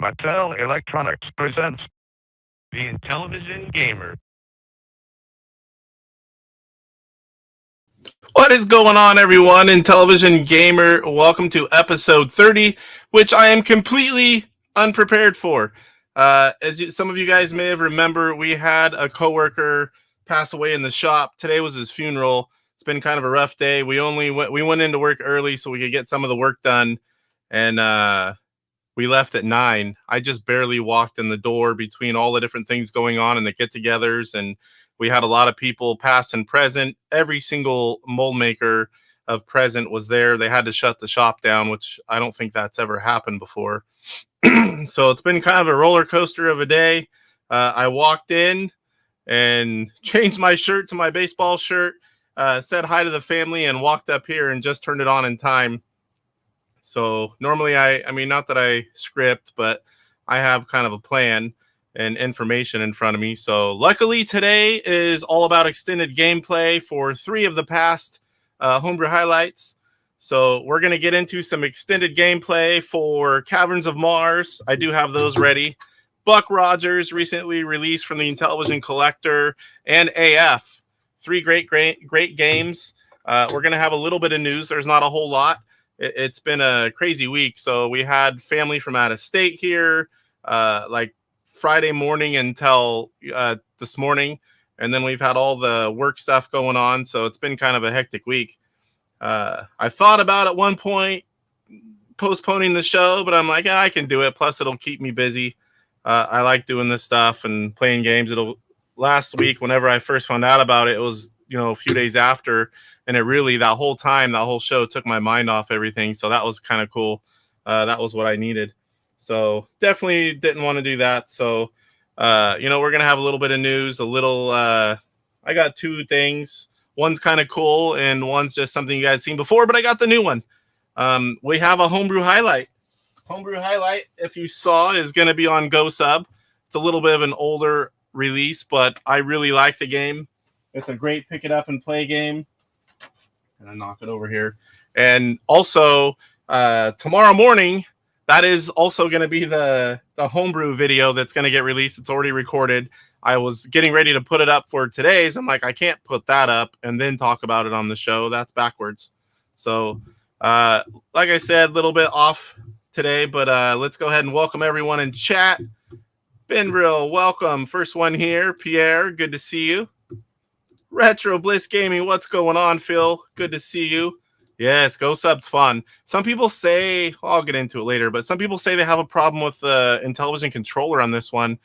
Mattel Electronics presents the Intellivision Gamer. What is going on, everyone? Intellivision Gamer, welcome to episode 30, which I am completely unprepared for. Some of you guys may have remembered, we had a coworker pass away in the shop. Today was his funeral. It's been kind of a rough day. We went into work early so we could get some of the work done, and we left at 9. I just barely walked in the door between all the different things going on and the get-togethers, and we had a lot of people, past and present. Every single mold maker of present was there. They had to shut the shop down, which I don't think that's ever happened before. So it's been kind of a roller coaster of a day. I walked in and changed my shirt to my baseball shirt, said hi to the family, and walked up here and just turned it on in time. So normally I mean, not that I script, but I have kind of a plan and information in front of me. So luckily today is all about extended gameplay for 3 of the past Homebrew Highlights. So we're going to get into some extended gameplay for Caverns of Mars. I do have those ready. Buck Rogers recently released from the Intellivision Collector, and AF. 3 great games. We're going to have a little bit of news. There's not a whole lot. It's been a crazy week. So we had family from out of state here, like Friday morning until this morning, and then we've had all the work stuff going on, so it's been kind of a hectic week. I thought about at one point postponing the show, but I'm like, yeah, I can do it, plus it'll keep me busy. I like doing this stuff and playing games. Last week, whenever I first found out about it, it was a few days after, and it really, that whole show took my mind off everything, so that was kind of cool. That was what I needed. So definitely didn't want to do that. So, we're going to have a little bit of news, I got 2 things. One's kind of cool and one's just something you guys seen before, but I got the new one. We have a Homebrew Highlight. Homebrew Highlight, if you saw, is going to be on GoSub. It's a little bit of an older release, but I really like the game. It's a great pick it up and play game. And I knock it over here. And also, tomorrow morning, that is also going to be the homebrew video that's going to get released. It's already recorded. I was getting ready to put it up for today's. I'm like, I can't put that up and then talk about it on the show. That's backwards. So, like I said, a little bit off today, but let's go ahead and welcome everyone in chat. Benril, welcome. First one here. Pierre, good to see you. Retro Bliss Gaming, what's going on, Phil? Good to see you. Yes, GoSub's fun. Some people say, I'll get into it later, but some people say they have a problem with the Intellivision controller on this one.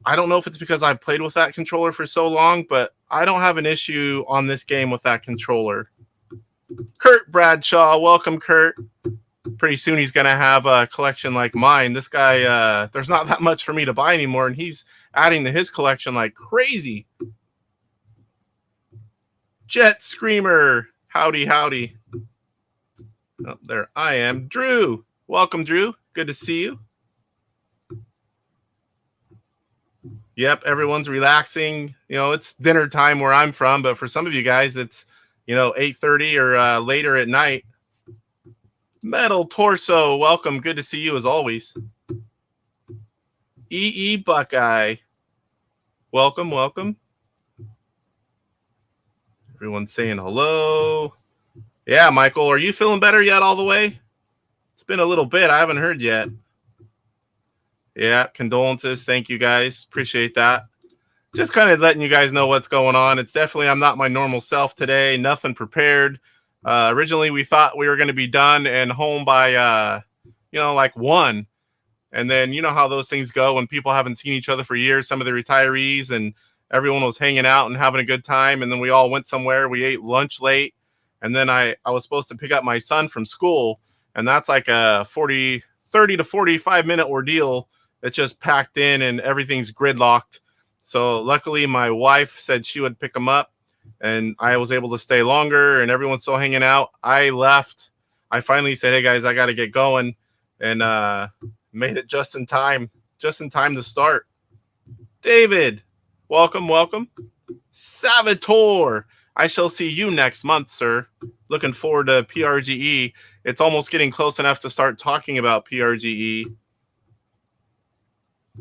I don't know if it's because I've played with that controller for so long, but I don't have an issue on this game with that controller. Kurt Bradshaw, welcome, Kurt. Pretty soon he's going to have a collection like mine. This guy, there's not that much for me to buy anymore, and he's adding to his collection like crazy. Jet Screamer, howdy, howdy. Oh, there I am. Drew, welcome, Drew. Good to see you. Yep, everyone's relaxing. It's dinner time where I'm from, but for some of you guys, it's 8:30 or later at night. Metal Torso, welcome. Good to see you as always. EE Buckeye, welcome, welcome. Everyone's saying hello. Yeah, Michael, are you feeling better yet all the way? It's been a little bit. I haven't heard yet. Yeah, condolences. Thank you, guys. Appreciate that. Just kind of letting you guys know what's going on. It's definitely, I'm not my normal self today. Nothing prepared. Originally, we thought we were going to be done and home by, like 1. And then you know how those things go when people haven't seen each other for years, some of the retirees, and everyone was hanging out and having a good time. And then we all went somewhere. We ate lunch late. And then I was supposed to pick up my son from school. And that's like a 30 to 45 minute ordeal. It's just packed in and everything's gridlocked. So luckily my wife said she would pick him up and I was able to stay longer and everyone's still hanging out. I left. I finally said, hey guys, I got to get going, and made it just in time to start. David, welcome, welcome. Savitor, I shall see you next month, sir. Looking forward to PRGE. It's almost getting close enough to start talking about PRGE.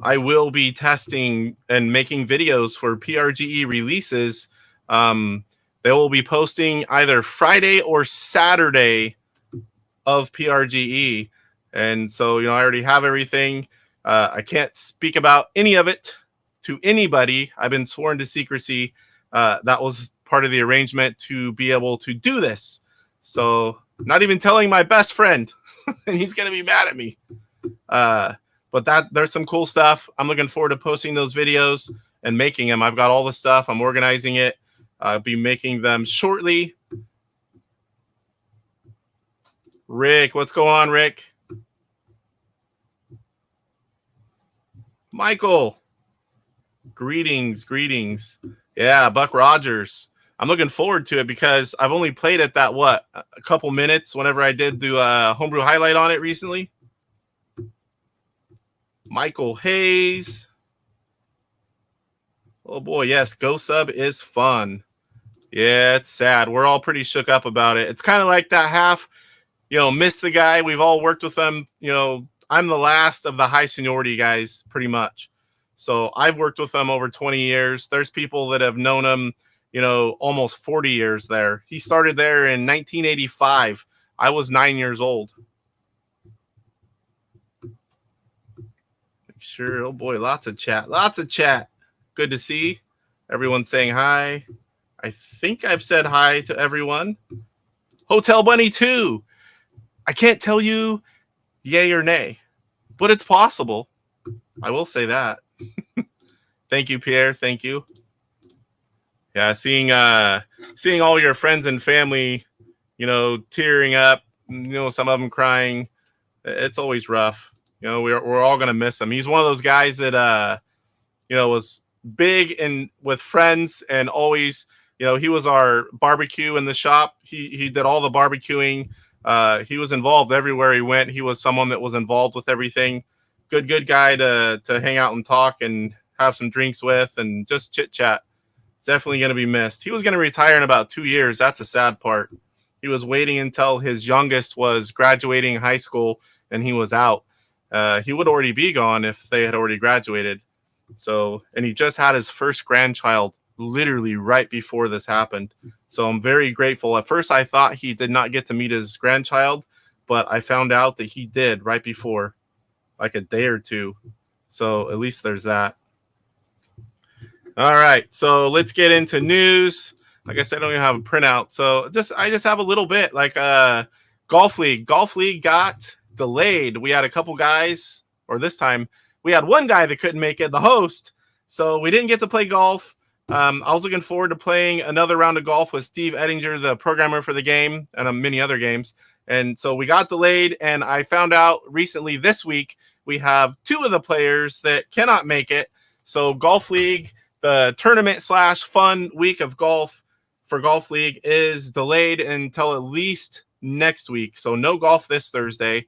I will be testing and making videos for PRGE releases. They will be posting either Friday or Saturday of PRGE. And so, I already have everything. I can't speak about any of it to anybody. I've been sworn to secrecy. That was part of the arrangement to be able to do this. So, not even telling my best friend, and he's going to be mad at me. But there's some cool stuff. I'm looking forward to posting those videos and making them. I've got all the stuff. I'm organizing it. I'll be making them shortly. Rick, what's going on, Rick? Michael, greetings. Yeah, Buck Rogers. I'm looking forward to it because I've only played it a couple minutes whenever I did do a Homebrew Highlight on it recently. Michael Hayes. Oh boy, yes, GoSub is fun. Yeah, it's sad. We're all pretty shook up about it. It's kind of like that half, miss the guy. We've all worked with them. I'm the last of the high seniority guys, pretty much. So I've worked with them over 20 years. There's people that have known him, almost 40 years there. He started there in 1985. I was 9 years old. Make sure. Oh boy, lots of chat. Good to see everyone saying hi. I think I've said hi to everyone. Hotel Bunny 2. I can't tell you yay or nay, but it's possible. I will say that. Thank you, Pierre. Thank you. Yeah, seeing all your friends and family, tearing up, some of them crying. It's always rough. We're all gonna miss him. He's one of those guys that was big and with friends and always. He was our barbecue in the shop. He did all the barbecuing. He was involved everywhere he went. He was someone that was involved with everything. Good guy to hang out and talk and have some drinks with and just chit chat. Definitely going to be missed. He was going to retire in about 2 years. That's a sad part. He was waiting until his youngest was graduating high school and he was out. He would already be gone if they had already graduated. So, and he just had his first grandchild literally right before this happened. So I'm very grateful. At first, I thought he did not get to meet his grandchild, but I found out that he did right before, like a day or two. So at least there's that. All right, so let's get into news. Like I said, I don't even have a printout. So I just have a little bit like Golf League. Golf League got delayed. We had a couple guys, or this time we had one guy that couldn't make it, the host. So we didn't get to play golf. I was looking forward to playing another round of golf with Steve Ettinger, the programmer for the game, and many other games. And so we got delayed, and I found out recently this week we have 2 of the players that cannot make it. So Golf League, the tournament/fun week of golf for Golf League is delayed until at least next week. So no golf this Thursday.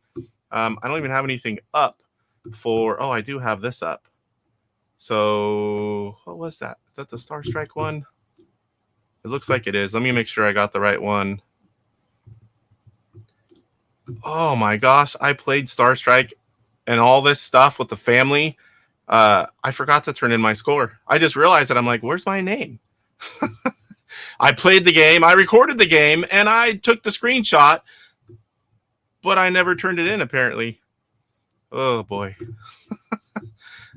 I don't even have anything up for... Oh, I do have this up. So what was that? Is that the Star Strike one? It looks like it is. Let me make sure I got the right one. Oh my gosh, I played Star Strike and all this stuff with the family. I forgot to turn in my score. I just realized that I'm like, where's my name? I played the game, I recorded the game, and I took the screenshot, but I never turned it in apparently. Oh boy.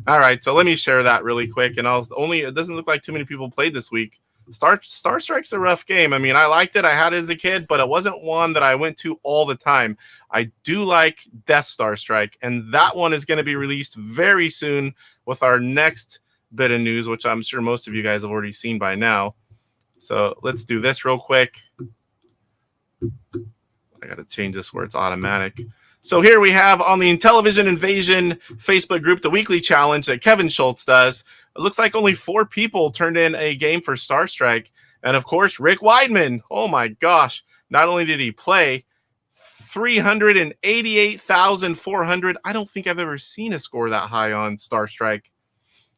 All right, so let me share that really quick, and it doesn't look like too many people played this week. Star Strike's a rough game. I mean, I liked it. I had it as a kid, but it wasn't one that I went to all the time. I do like Death Star Strike, and that one is going to be released very soon with our next bit of news, which I'm sure most of you guys have already seen by now. So let's do this real quick. I got to change this where it's automatic. So here we have on the Intellivision Invasion Facebook group, the weekly challenge that Kevin Schultz does. It looks like only 4 people turned in a game for Star Strike. And of course, Rick Weidman. Oh my gosh. Not only did he play 388,400. I don't think I've ever seen a score that high on Star Strike.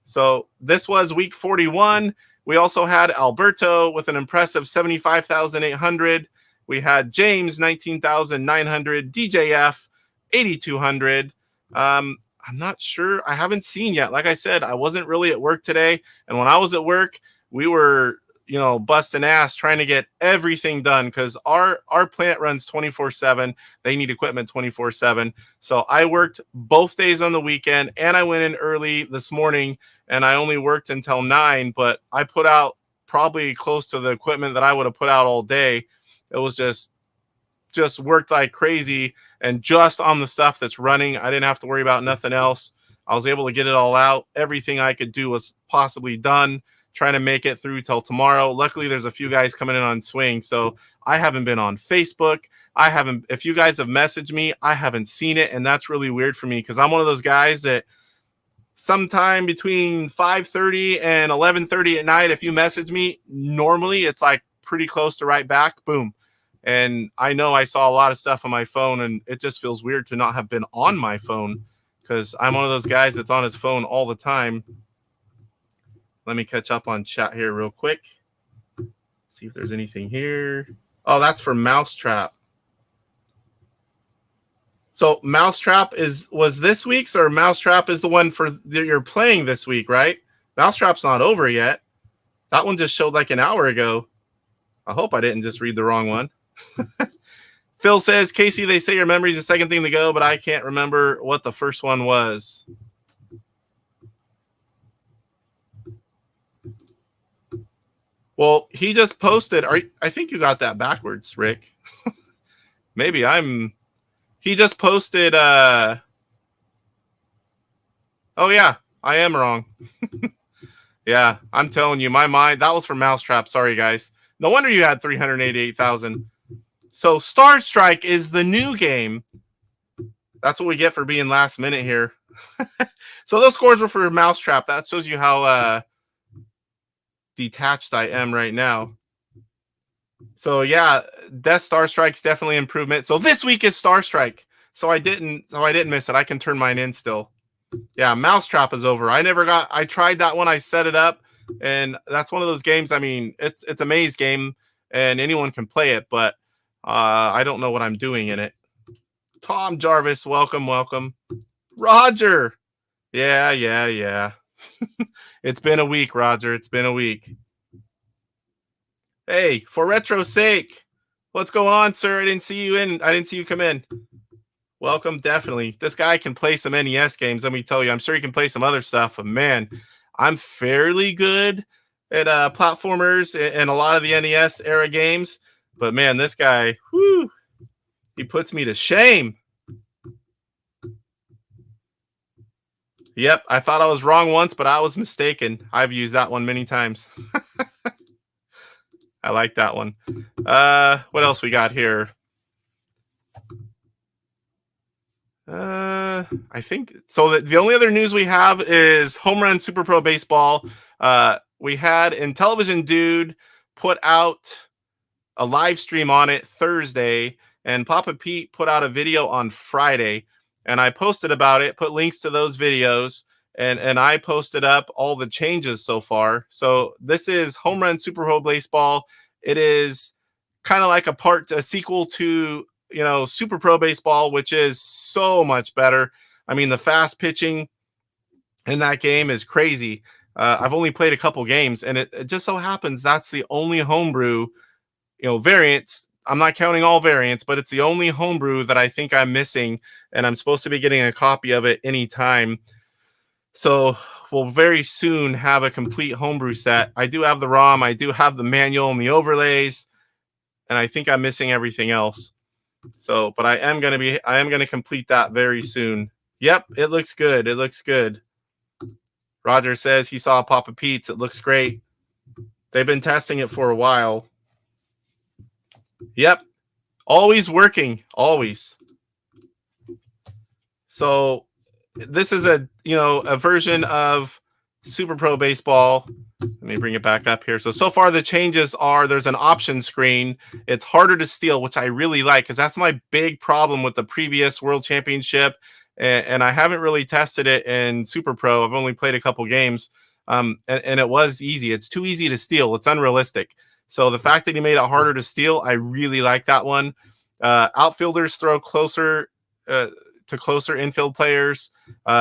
So this was week 41. We also had Alberto with an impressive 75,800. We had James, 19,900. DJF, 8,200. I'm not sure. I haven't seen yet. Like I said, I wasn't really at work today. And when I was at work, we were, busting ass trying to get everything done because our plant runs 24/7. They need equipment 24/7. So I worked both days on the weekend and I went in early this morning and I only worked until 9, but I put out probably close to the equipment that I would have put out all day. It was just worked like crazy and just on the stuff that's running. I didn't have to worry about nothing else. I was able to get it all out. Everything I could do was possibly done, trying to make it through till tomorrow. Luckily, there's a few guys coming in on swing, so I haven't been on Facebook. If you guys have messaged me, I haven't seen it, and that's really weird for me because I'm one of those guys that sometime between 5:30 and 11:30 at night, if you message me, normally it's like pretty close to right back, boom. And I know I saw a lot of stuff on my phone, and it just feels weird to not have been on my phone because I'm one of those guys that's on his phone all the time. Let me catch up on chat here real quick. See if there's anything here. Oh, that's for Mousetrap. So Mousetrap was this week's, or Mousetrap is the one for you're playing this week, right? Mousetrap's not over yet. That one just showed like an hour ago. I hope I didn't just read the wrong one. Phil says, Casey, they say your memory's the second thing to go, but I can't remember what the first one was. Well, he just posted. I think you got that backwards, Rick. Maybe he just posted. Oh, yeah, I am wrong. Yeah, I'm telling you, my mind, that was for Mousetrap. Sorry, guys. No wonder you had 388,000. So Star Strike is the new game. That's what we get for being last minute here. So those scores were for Mousetrap. That shows you how detached I am right now. So yeah, Death Star Strike's definitely improvement. So this week is Star Strike. So I didn't miss it. I can turn mine in still. Yeah, Mousetrap is over. I tried that one. I set it up, and that's one of those games. I mean, it's a maze game, and anyone can play it, but I don't know what I'm doing in it. Tom Jarvis, welcome. Roger. Yeah. It's been a week, Roger. It's been a week. Hey, for retro's sake, what's going on, sir? I didn't see you come in. Welcome, definitely. This guy can play some NES games. Let me tell you, I'm sure he can play some other stuff, but man, I'm fairly good at platformers and a lot of the NES era games. But man, this guy, whoo, he puts me to shame. Yep, I thought I was wrong once, but I was mistaken. I've used that one many times. I like that one. What else we got here? I think so. The only other news we have is Home Run Super Pro Baseball. We had Intellivision Dude put out a live stream on it Thursday, and Papa Pete put out a video on Friday, and I posted about it, put links to those videos, and I posted up all the changes so far. So this is Home Run Super Pro Baseball. It is kind of like a sequel to Super Pro Baseball, which is so much better. I mean, the fast pitching in that game is crazy. I've only played a couple games, and it just so happens that's the only homebrew variants. I'm not counting all variants, but it's the only homebrew that I think I'm missing, and I'm supposed to be getting a copy of it anytime. So we'll very soon have a complete homebrew set. I do have the ROM, I do have the manual and the overlays, and I think I'm missing everything else. So, but I am going to complete that very soon. Yep, it looks good. It looks good. Roger says he saw Papa Pete's. It looks great. They've been testing it for a while. Yep. Always working. Always. So this is a version of Super Pro Baseball. Let me bring it back up here. So far the changes are there's an option screen. It's harder to steal, which I really like because that's my big problem with the previous World Championship. And I haven't really tested it in Super Pro. I've only played a couple games. And it was easy. It's too easy to steal. It's unrealistic. So the fact that he made it harder to steal, I really like that one. Outfielders throw closer to closer infield players.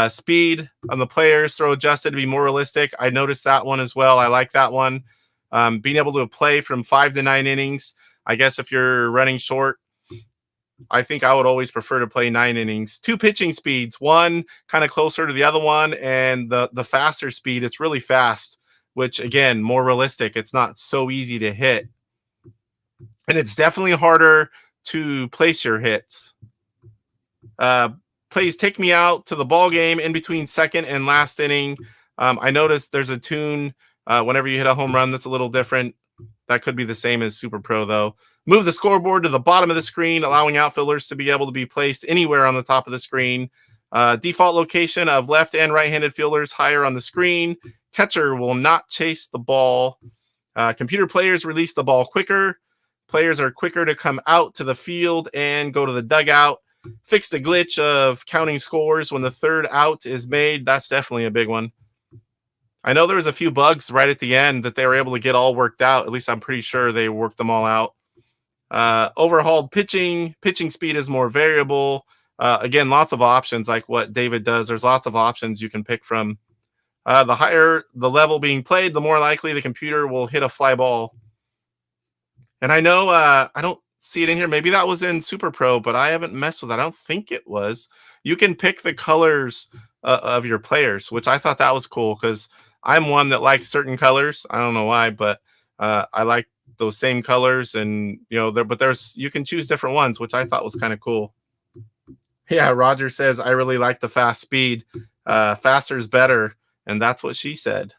Speed on the players, throw adjusted to be more realistic. I noticed that one as well. I like that one. Being able to play from 5 to 9 innings. I guess if you're running short, I think I would always prefer to play 9 innings. 2 pitching speeds, one kind of closer to the other one, and the faster speed, it's really fast, which again, more realistic. It's not so easy to hit. And it's definitely harder to place your hits. Plays take me out to the ball game in between second and last inning. I noticed there's a tune whenever you hit a home run that's a little different. That could be the same as Super Pro, though. Move the scoreboard to the bottom of the screen, allowing outfielders to be able to be placed anywhere on the top of the screen. Default location of left and right-handed fielders higher on the screen. Catcher will not chase the ball. Computer players release the ball quicker. Players are quicker to come out to the field and go to the dugout. Fix the glitch of counting scores when the third out is made. That's definitely a big one. I know there was a few bugs right at the end that they were able to get all worked out. At least I'm pretty sure they worked them all out. Overhauled pitching. Pitching speed is more variable. Again, lots of options like what David does. There's lots of options you can pick from. The higher the level being played, the more likely the computer will hit a fly ball. And I know I don't see it in here. Maybe that was in Super Pro, but I haven't messed with that. I don't think it was. You can pick the colors of your players, which I thought that was cool because I'm one that likes certain colors. I don't know why, but I like those same colors, and you can choose different ones, which I thought was kind of cool. Yeah, Roger says I really like the fast speed. Faster is better, and that's what she said.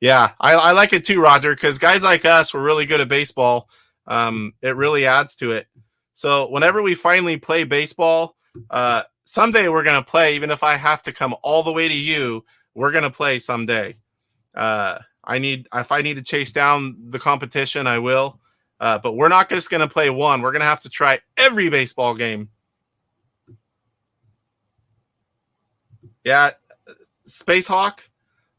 Yeah, I like it too, Roger, because guys like us, we're really good at baseball. It really adds to it. So whenever we finally play baseball, someday we're going to play, even if I have to come all the way to you, we're going to play someday. If I need to chase down the competition, I will. But we're not just going to play one. We're going to have to try every baseball game. Yeah, Space Hawk.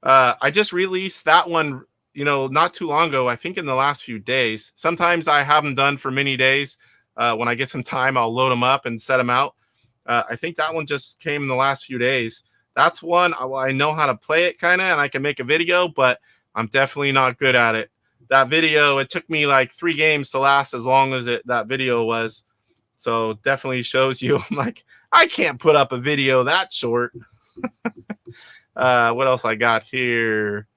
I just released that one, not too long ago. I think in the last few days. Sometimes I have them done for many days. When I get some time, I'll load them up and set them out. I think that one just came in the last few days. That's one I know how to play it kind of, and I can make a video, but I'm definitely not good at it. That video, it took me like 3 games to last as long as that video was. So definitely shows you, I'm like, I can't put up a video that short. What else I got here?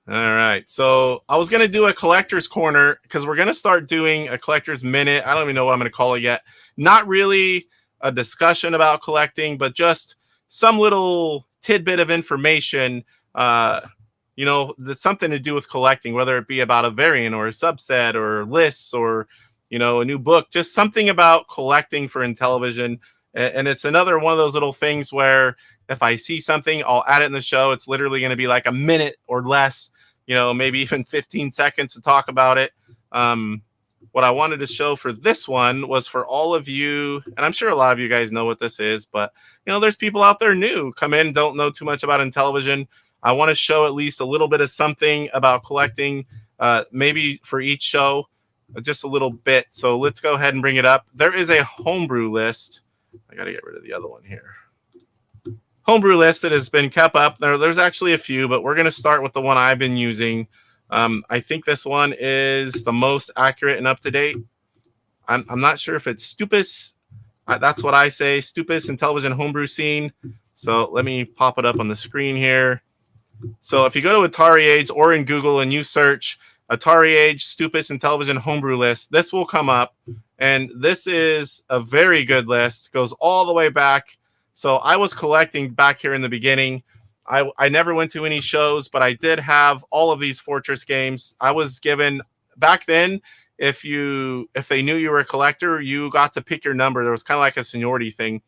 All right. So I was going to do a collector's corner because we're going to start doing a collector's minute. I don't even know what I'm going to call it yet. Not really a discussion about collecting, but just some little tidbit of information, that's something to do with collecting, whether it be about a variant or a subset or lists or, a new book, just something about collecting for Intellivision. And it's another one of those little things where if I see something, I'll add it in the show. It's literally going to be like a minute or less, maybe even 15 seconds to talk about it. What I wanted to show for this one was for all of you, and I'm sure a lot of you guys know what this is, but, there's people out there new, come in, don't know too much about Intellivision. I want to show at least a little bit of something about collecting, maybe for each show, just a little bit. So let's go ahead and bring it up. There is a homebrew list. I got to get rid of the other one here. Homebrew list that has been kept up. There's actually a few, but we're going to start with the one I've been using. I think this one is the most accurate and up to date. I'm not sure if it's Stupus. That's what I say. Stupus Intellivision homebrew scene. So let me pop it up on the screen here. So if you go to Atari Age or in Google and you search Atari Age Stupus Intellivision homebrew list, this will come up. And this is a very good list. Goes all the way back. So I was collecting back here in the beginning. I never went to any shows, but I did have all of these Fortress games. I was given back then, if they knew you were a collector, you got to pick your number. There was kind of like a seniority thing.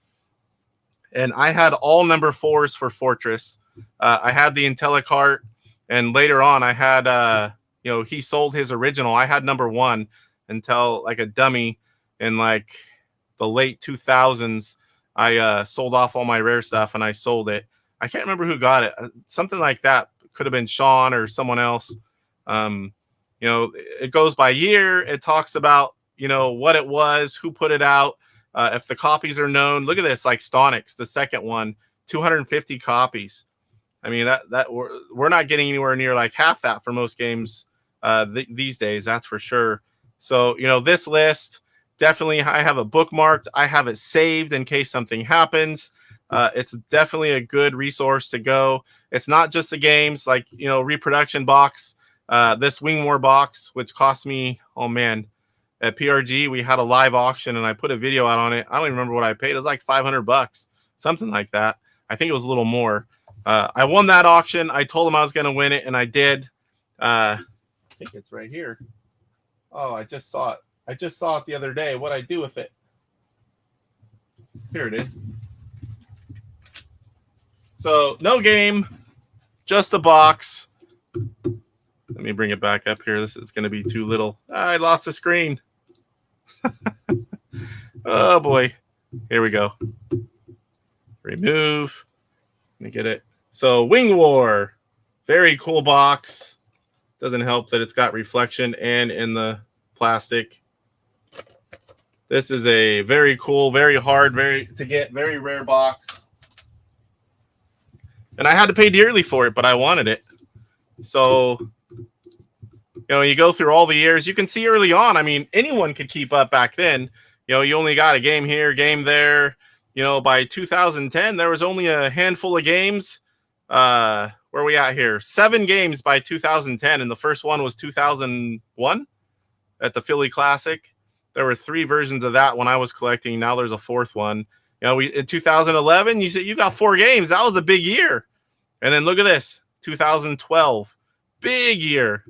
And I had all number 4s for Fortress. I had the IntelliCart, and later on I had he sold his original. I had number 1 until like a dummy in like the late 2000s. I sold off all my rare stuff and I sold it. I can't remember who got it. Something like that. Could have been Sean or someone else. It goes by year. It talks about, what it was, who put it out. If the copies are known, look at this, like Stonix, the second one, 250 copies. I mean, that we're not getting anywhere near like half that for most games these days, that's for sure. So, this list, definitely I have it bookmarked. I have it saved in case something happens. It's definitely a good resource to go. It's not just the games, like, reproduction box, this Wing War box, which cost me, oh man, at PRG, we had a live auction and I put a video out on it. I don't even remember what I paid. It was like $500, something like that. I think it was a little more. I won that auction. I told him I was going to win it, and I did. I think it's right here. Oh, I just saw it. I just saw it the other day. What'd I do with it? Here it is. So, no game, just a box. Let me bring it back up here. This is going to be too little. I lost the screen. Oh, boy. Here we go. Remove. Let me get it. So, Wing War. Very cool box. Doesn't help that it's got reflection and in the plastic. This is a very cool, very hard, to get, very rare box. And I had to pay dearly for it, but I wanted it. So, you go through all the years. You can see early on, I mean, anyone could keep up back then. You only got a game here, game there. By 2010, there was only a handful of games. Where are we at here? 7 games by 2010, and the first one was 2001 at the Philly Classic. There were 3 versions of that when I was collecting. Now there's a 4th one. In 2011, you said you got 4 games. That was a big year. And then look at this, 2012, big year.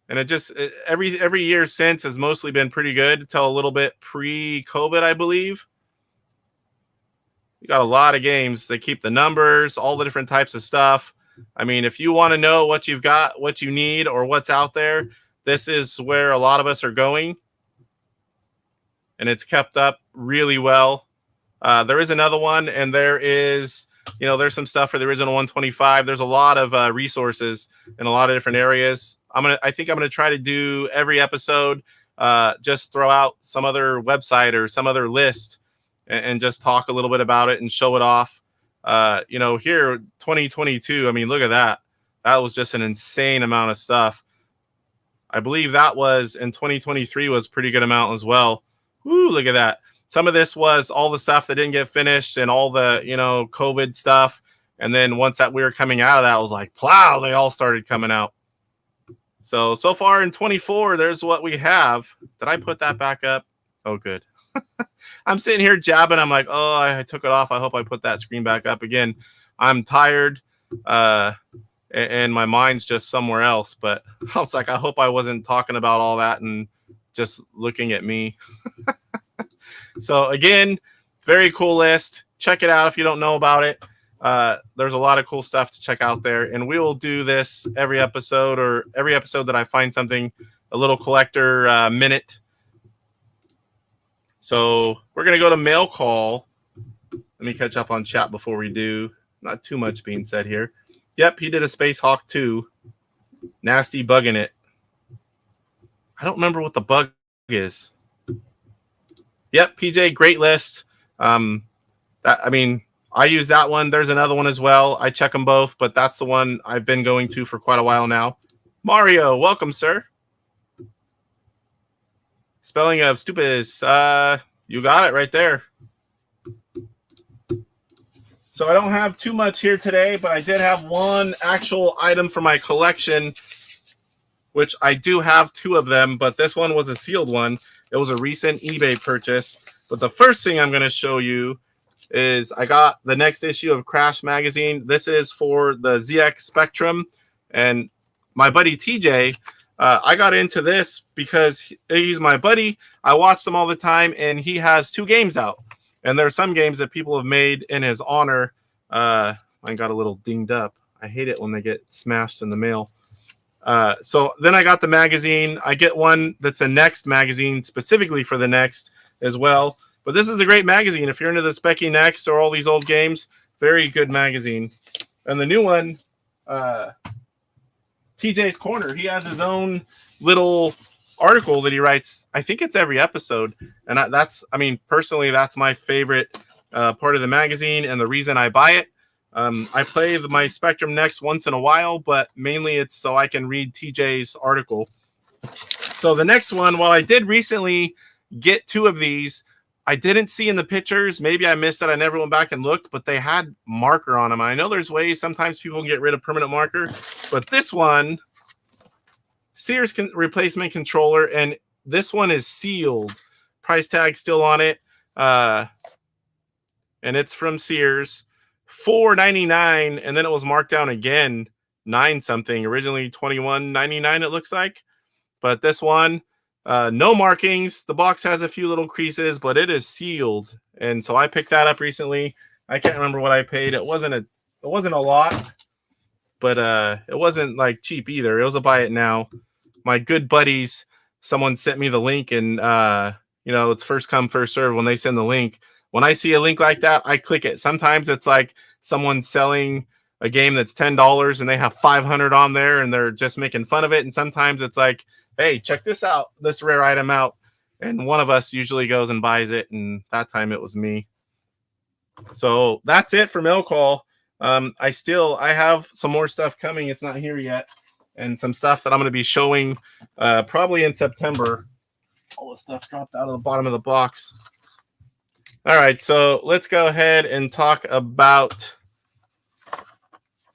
And it just every year since has mostly been pretty good until a little bit pre-COVID, I believe. You got a lot of games. They keep the numbers, all the different types of stuff. I mean, if you want to know what you've got, what you need, or what's out there, this is where a lot of us are going. And it's kept up really well. There is another one, and there is, there's some stuff for the original 125. There's a lot of resources in a lot of different areas. I think I'm gonna try to do every episode, just throw out some other website or some other list and just talk a little bit about it and show it off. Here, 2022, I mean, look at that. That was just an insane amount of stuff. I believe that was in 2023 was a pretty good amount as well. Woo, look at that. Some of this was all the stuff that didn't get finished and all the, COVID stuff. And then once that we were coming out of that, it was like, plow, they all started coming out. So far in 24, there's what we have. Did I put that back up? Oh, good. I'm sitting here jabbing. I'm like, oh, I took it off. I hope I put that screen back up again. I'm tired, and my mind's just somewhere else. But I was like, I hope I wasn't talking about all that and just looking at me. So again, very cool list. Check it out if you don't know about it. There's a lot of cool stuff to check out there, and we will do this every episode, or every episode that I find something, a little collector minute. So we're going to go to mail call. Let me catch up on chat before we do. Not too much being said here. Yep, he did a Space Hawk 2. Nasty bug in it. I don't remember what the bug is. Yep, PJ, great list. I use that one. There's another one as well. I check them both, but that's the one I've been going to for quite a while now. Mario, welcome, sir. Spelling of stupid. You got it right there. So I don't have too much here today, but I did have one actual item for my collection, which I do have 2 of them, but this one was a sealed one. It was a recent eBay purchase. But the first thing I'm going to show you is I got the next issue of Crash Magazine. This is for the ZX Spectrum. And my buddy TJ, I got into this because he's my buddy. I watched him all the time, and he has 2 games out. And there are some games that people have made in his honor. I got a little dinged up. I hate it when they get smashed in the mail. So then I got the magazine. I get one that's a Next magazine specifically for the Next as well. But this is a great magazine. If you're into the Specky Next or all these old games, very good magazine. And the new one, TJ's Corner, he has his own little article that he writes. I think it's every episode, and personally, that's my favorite part of the magazine, and the reason I buy it. I play my Spectrum Next once in a while, but mainly it's so I can read TJ's article. So the next one, while I did recently get 2 of these, I didn't see in the pictures. Maybe I missed it. I never went back and looked, but they had marker on them. I know there's ways sometimes people can get rid of permanent marker, but this one, Sears replacement controller, and this one is sealed. Price tag still on it, and it's from Sears, $4.99, and then it was marked down again, 9 something. Originally $21.99 it looks like, but this one, no markings. The box has a few little creases, but it is sealed, and so I picked that up recently. I can't remember what I paid. It wasn't a lot, but it wasn't like cheap either. It was a buy it now. My good buddies, someone sent me the link, and it's first come first serve when they send the link. When I see a link like that, I click it. Sometimes it's like someone selling a game that's $10 and they have 500 on there and they're just making fun of it. And sometimes it's like, hey, check this out, this rare item out. And one of us usually goes and buys it. And that time it was me. So that's it for mail call. I have some more stuff coming. It's not here yet. And some stuff that I'm going to be showing probably in September. All the stuff dropped out of the bottom of the box. All right, so let's go ahead and talk about...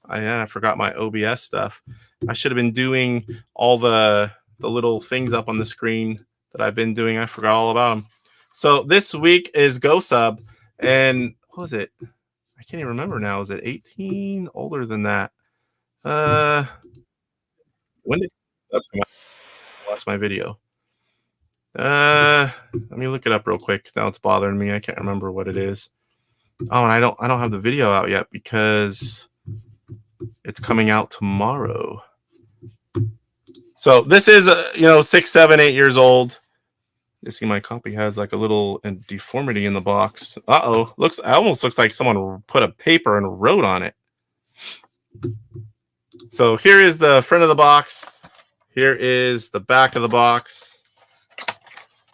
I forgot my OBS stuff. I should have been doing all the little things up on the screen that I've been doing. I forgot all about them. So this week is GoSub, and what was it? I can't even remember now. Is it 18? Older than that? When did I watch my video? Let me look it up real quick. Now it's bothering me. I can't remember what it is. Oh, and I don't have the video out yet because it's coming out tomorrow. So this is 6, 7, 8 years old. You see my copy has like a little deformity in the box. It almost looks like someone put a paper and wrote on it. So here is the front of the box. Here is the back of the box.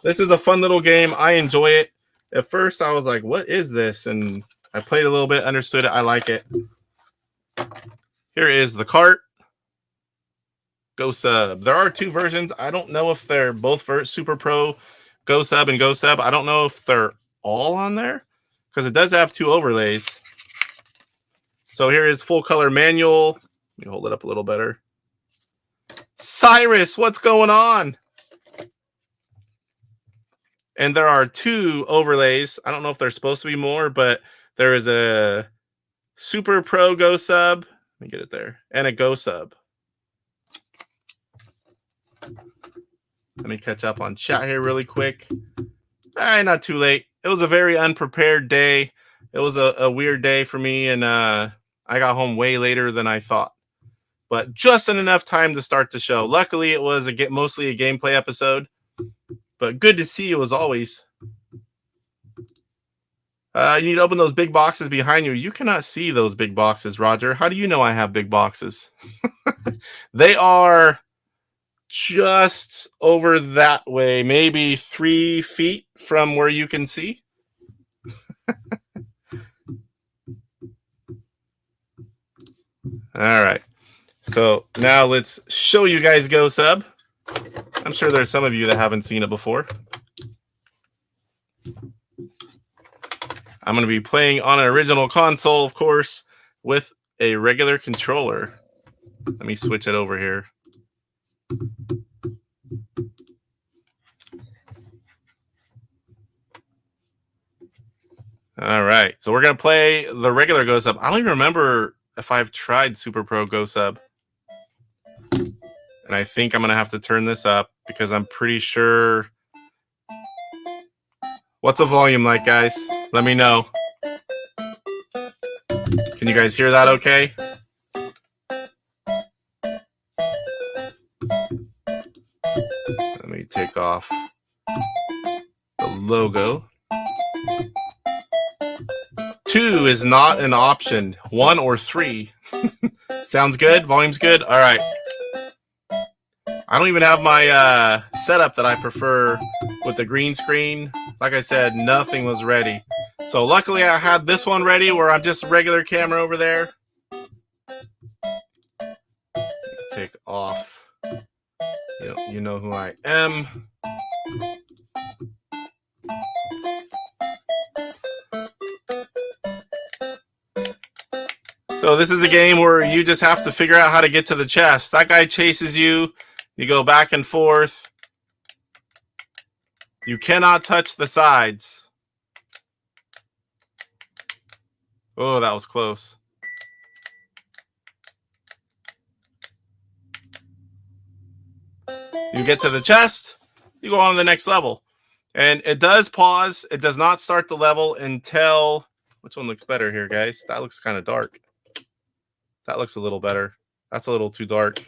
This is a fun little game. I enjoy it. At first, I was like, what is this? And I played a little bit, understood it. I like it. Here is the cart. GoSub. There are 2 versions. I don't know if they're both for Super Pro, GoSub, and GoSub. I don't know if they're all on there because it does have 2 overlays. So here is full color manual. Let me hold it up a little better. Cyrus, what's going on? And there are 2 overlays. I don't know if there's supposed to be more, but there is a Super Pro GoSub. Let me get it there. And a GoSub. Let me catch up on chat here really quick. Not too late. It was a very unprepared day. It was a weird day for me, and I got home way later than I thought. But just in enough time to start the show. Luckily, it was mostly a gameplay episode. But good to see you as always. You need to open those big boxes behind you. You cannot see those big boxes, Roger. How do you know I have big boxes? They are just over that way, maybe 3 feet from where you can see. All right. So now let's show you guys GoSub. I'm sure there's some of you that haven't seen it before. I'm going to be playing on an original console, of course, with a regular controller. Let me switch it over here. All right, so we're going to play the regular GoSub. I don't even remember if I've tried Super Pro GoSub. And I think I'm going to have to turn this up because I'm pretty sure... What's the volume like, guys? Let me know. Can you guys hear that okay? Let me take off the logo. 2 is not an option. 1 or 3. Sounds good? Volume's good? All right. I don't even have my setup that I prefer with the green screen. Like I said, nothing was ready. So luckily I had this one ready where I'm just a regular camera over there. Take off. You know who I am. So this is a game where you just have to figure out how to get to the chest. That guy chases you. You go back and forth. You cannot touch the sides. Oh, that was close. You get to the chest, you go on to the next level. And it does pause. It does not start the level until... Which one looks better here, guys? That looks kind of dark. That looks a little better. That's a little too dark.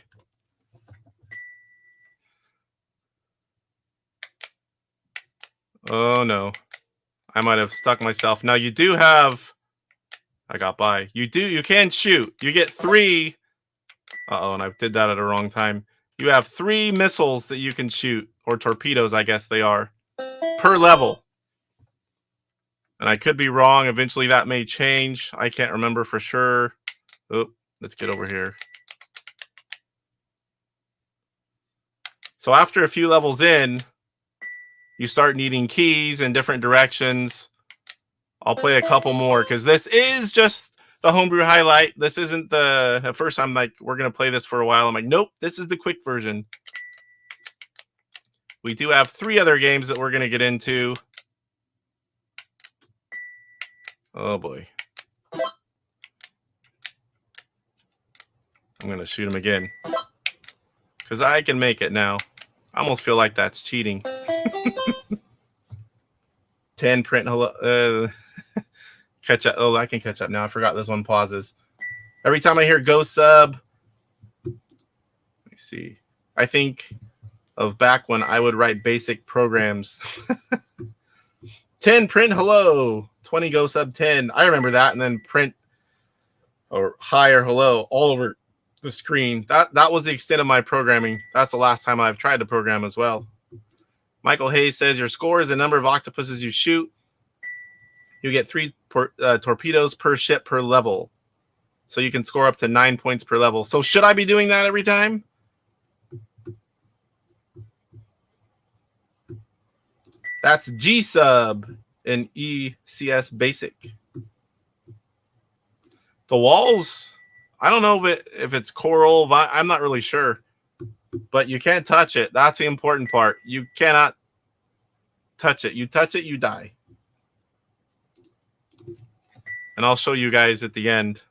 Oh, no. I might have stuck myself. Now, you do have... I got by. You can shoot. You get 3... Uh-oh, and I did that at a wrong time. You have 3 missiles that you can shoot, or torpedoes, I guess they are, per level. And I could be wrong. Eventually that may change. I can't remember for sure. Oh, let's get over here. So after a few levels in, you start needing keys in different directions. I'll play a couple more because this is just the Homebrew Highlight. This isn't the... At first I'm like, we're going to play this for a while. I'm like, nope, this is the quick version. We do have 3 other games that we're going to get into. Oh, boy. I'm going to shoot him again. Because I can make it now. I almost feel like that's cheating. 10 print hello. Catch up. Oh, I can catch up now. I forgot this one pauses. Every time I hear GoSub, let me see. I think of back when I would write basic programs. 10 print hello. 20 GoSub 10. I remember that. And then print or hi or hello all over the screen. That was the extent of my programming. That's the last time I've tried to program as well. Michael Hayes says your score is the number of octopuses you shoot. You get 3 torpedoes per ship per level. So you can score up to 9 points per level. So should I be doing that every time? That's GSub in ECS Basic. The walls, I don't know if it's coral. I'm not really sure. But you can't touch it. That's the important part. You cannot touch it. You touch it, you die. And I'll show you guys at the end.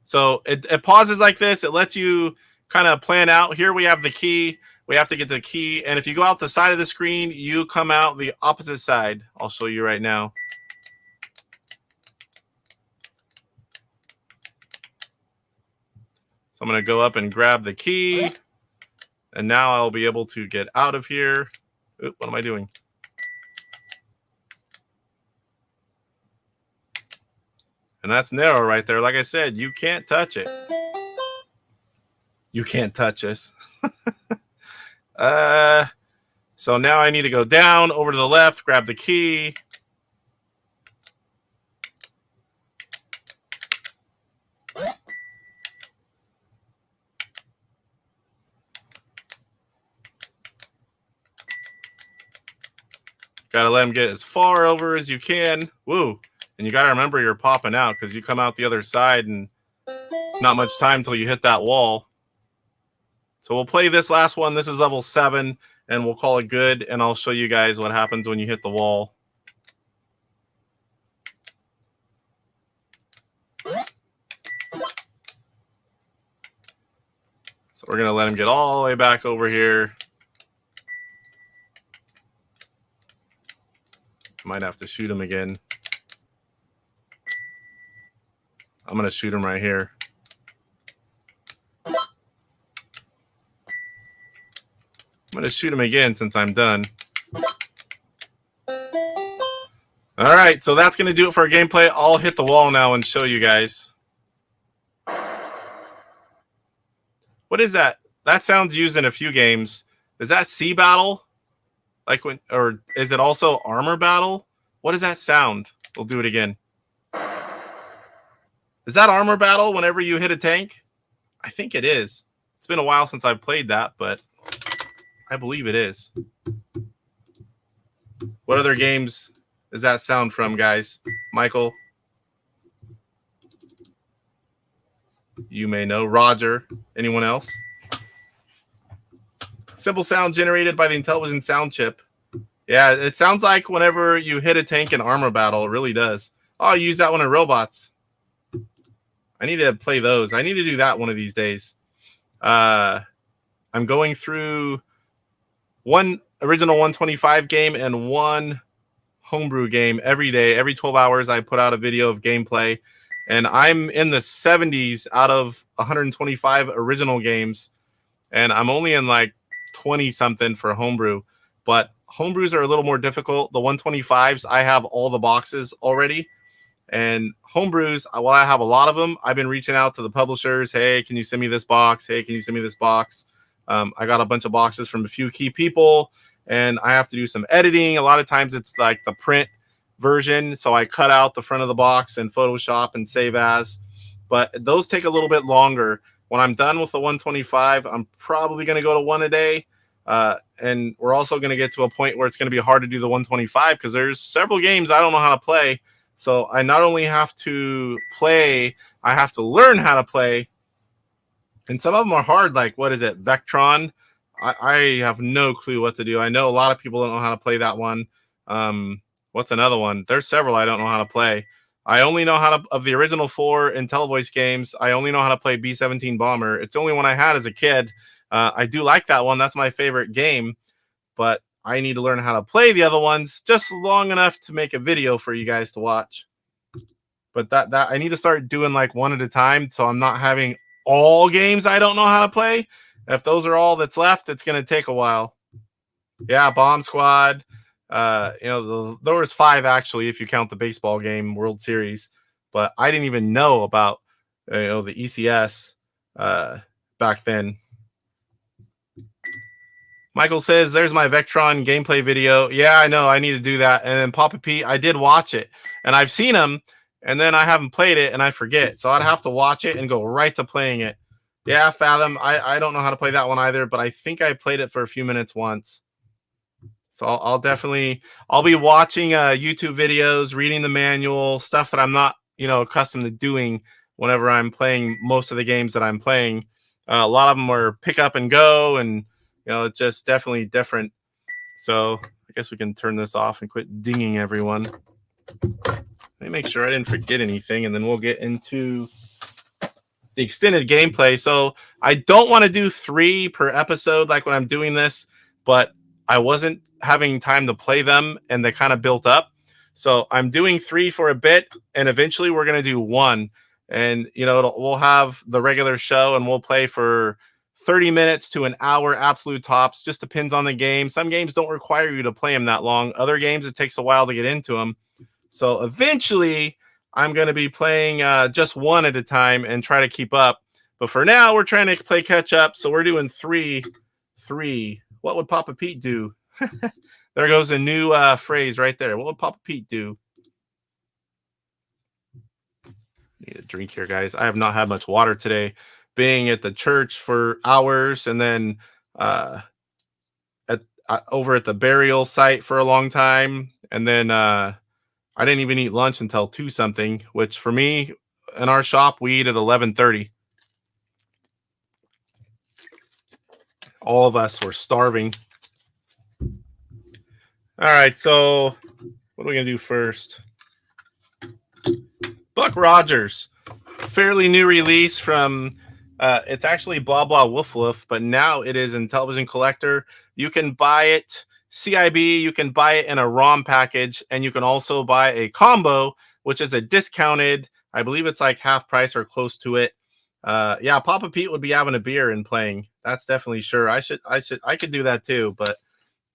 So it pauses like this. It lets you kind of plan out. Here we have the key. We have to get the key. And if you go out the side of the screen, you come out the opposite side. I'll show you right now. So I'm going to go up and grab the key. And now I'll be able to get out of here. Oop, what am I doing? And that's narrow right there. Like I said, you can't touch it. You can't touch us. So now I need to go down, over to the left, grab the key. Gotta let him get as far over as you can. Woo. And you got to remember you're popping out because you come out the other side and not much time till you hit that wall. So we'll play this last one. This is level 7, and we'll call it good. And I'll show you guys what happens when you hit the wall. So we're going to let him get all the way back over here. Might have to shoot him again. I'm going to shoot him right here. I'm going to shoot him again since I'm done. All right, so that's going to do it for our gameplay. I'll hit the wall now and show you guys. What is that? That sound's used in a few games. Is that sea battle? Like when, or is it also armor battle? What does that sound? We'll do it again. Is that armor battle whenever you hit a tank? I think it is. It's been a while since I've played that, but I believe it is. What other games does that sound from, guys? Michael? You may know. Roger? Anyone else? Simple sound generated by the Intellivision sound chip. Yeah, it sounds like whenever you hit a tank in armor battle. It really does. Oh, I'll use that one in robots. I need to play those. I need to do that one of these days. I'm going through one original 125 game and one homebrew game every day. Every 12 hours, I put out a video of gameplay. And I'm in the 70s out of 125 original games. And I'm only in like 20-something for homebrew. But homebrews are a little more difficult. The 125s, I have all the boxes already. And homebrews, while I have a lot of them, I've been reaching out to the publishers. Hey, can you send me this box? Hey, can you send me this box? I got a bunch of boxes from a few key people, and I have to do some editing. A lot of times it's like the print version, so I cut out the front of the box in Photoshop and save as. But those take a little bit longer. When I'm done with the 125, I'm probably going to go to one a day. And we're also going to get to a point where it's going to be hard to do the 125 because there's several games I don't know how to play. So I not only have to play, I have to learn how to play. And some of them are hard, like, what is it, Vectron? I have no clue what to do. I know a lot of people don't know how to play that one. What's another one? There's several I don't know how to play. I only know how to, of the original 4 IntelliVoice games, I only know how to play B-17 Bomber. It's the only one I had as a kid. I do like that one. That's my favorite game. But I need to learn how to play the other ones just long enough to make a video for you guys to watch. But that I need to start doing like one at a time, so I'm not having all games I don't know how to play. If those are all that's left, it's going to take a while. Yeah, Bomb Squad. There was 5 actually, if you count the baseball game World Series. But I didn't even know about the ECS back then. Michael says, there's my Vectron gameplay video. Yeah, I know. I need to do that. And then Papa Pete, I did watch it. And I've seen him, and then I haven't played it, and I forget. So I'd have to watch it and go right to playing it. Yeah, Fathom. I don't know how to play that one either, but I think I played it for a few minutes once. So I'll be watching YouTube videos, reading the manual, stuff that I'm not, accustomed to doing whenever I'm playing most of the games that I'm playing. A lot of them are pick up and go, and it's just definitely different. So I guess we can turn this off and quit dinging everyone. Let me make sure I didn't forget anything, and then we'll get into the extended gameplay. So I don't want to do 3 per episode like when I'm doing this, but I wasn't having time to play them, and they kind of built up. So I'm doing 3 for a bit, and eventually we're going to do 1. And, we'll have the regular show, and we'll play for 30 minutes to an hour, absolute tops. Just depends on the game. Some games don't require you to play them that long. Other games, it takes a while to get into them. So eventually, I'm going to be playing just 1 at a time and try to keep up. But for now, we're trying to play catch up. So we're doing 3. What would Papa Pete do? There goes a new phrase right there. What would Papa Pete do? Need a drink here, guys. I have not had much water today, being at the church for hours, and then over at the burial site for a long time, and then I didn't even eat lunch until 2-something, which for me in our shop we eat at 11:30. All of us were starving. All right, so what are we gonna do first? Buck Rogers, fairly new release from. It's actually Blah Blah Woof Woof, but now it is Intellivision Collector. You can buy it CIB, you can buy it in a ROM package, and you can also buy a combo, which is a discounted. I believe it's like half price or close to it. Yeah, Papa Pete would be having a beer and playing. That's definitely sure. I could do that too, but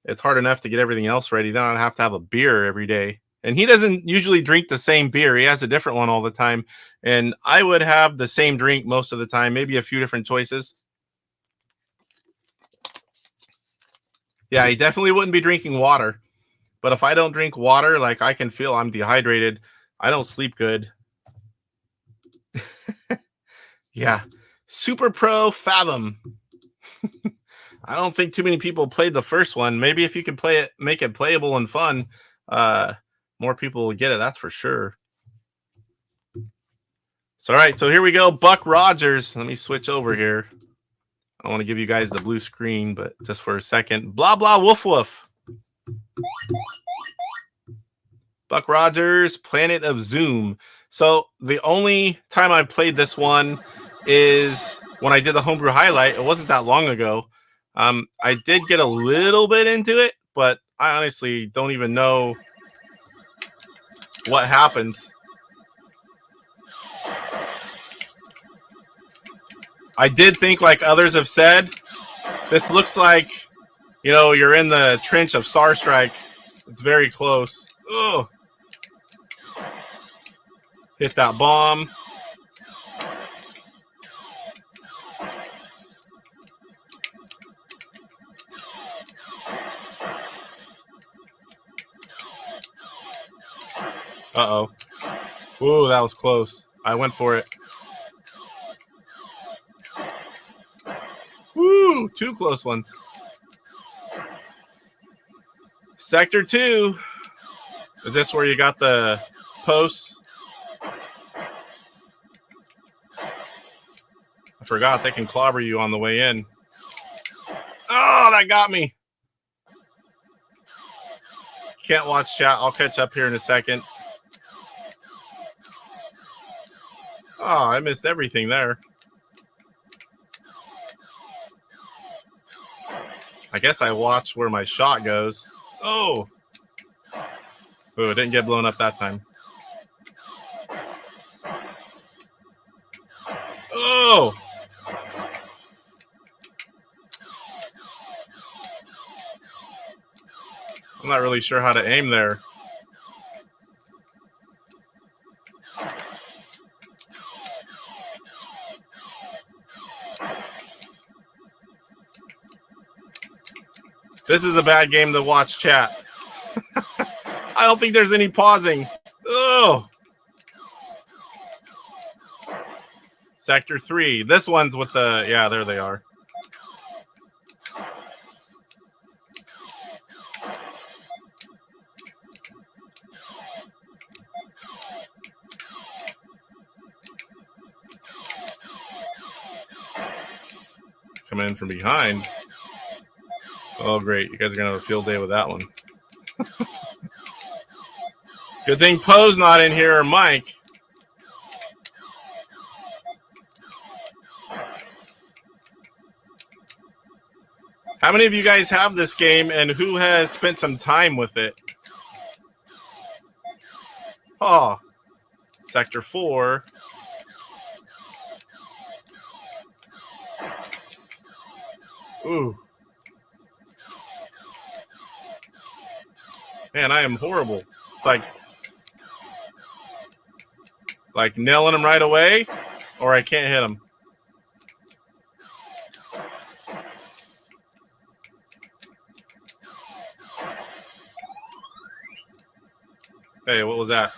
it's hard enough to get everything else ready. Then I'd have to have a beer every day. And he doesn't usually drink the same beer. He has a different one all the time. And I would have the same drink most of the time, maybe a few different choices. Yeah, he definitely wouldn't be drinking water. But if I don't drink water, like I can feel I'm dehydrated. I don't sleep good. Yeah. Super Pro Fathom. I don't think too many people played the first one. Maybe if you could play it, make it playable and fun, more people will get it. That's for sure. So, all right. So here we go. Buck Rogers. Let me switch over here. I want to give you guys the blue screen, but just for a second. Blah, blah, woof, woof. Buck Rogers, Planet of Zoom. So the only time I played this one is when I did the Homebrew Highlight. It wasn't that long ago. I did get a little bit into it, but I honestly don't even know what happens. I did think, like others have said, this looks like, you know, you're in the trench of Star Strike. It's very close. Oh, hit that bomb. Uh-oh. Ooh, that was close. I went for it. Woo, 2 close ones. Sector 2. Is this where you got the posts? I forgot they can clobber you on the way in. Oh, that got me. Can't watch chat. I'll catch up here in a second. Oh, I missed everything there. I guess I watched where my shot goes. Oh. Ooh, it didn't get blown up that time. Oh. I'm not really sure how to aim there. This is a bad game to watch chat. I don't think there's any pausing. Oh. Sector 3. This one's with the... Yeah, there they are. Coming in from behind. Oh, great. You guys are going to have a field day with that one. Good thing Poe's not in here, or Mike. How many of you guys have this game, and who has spent some time with it? Oh, Sector 4. Ooh. Man, I am horrible. It's like nailing him right away, or I can't hit him. Hey, what was that?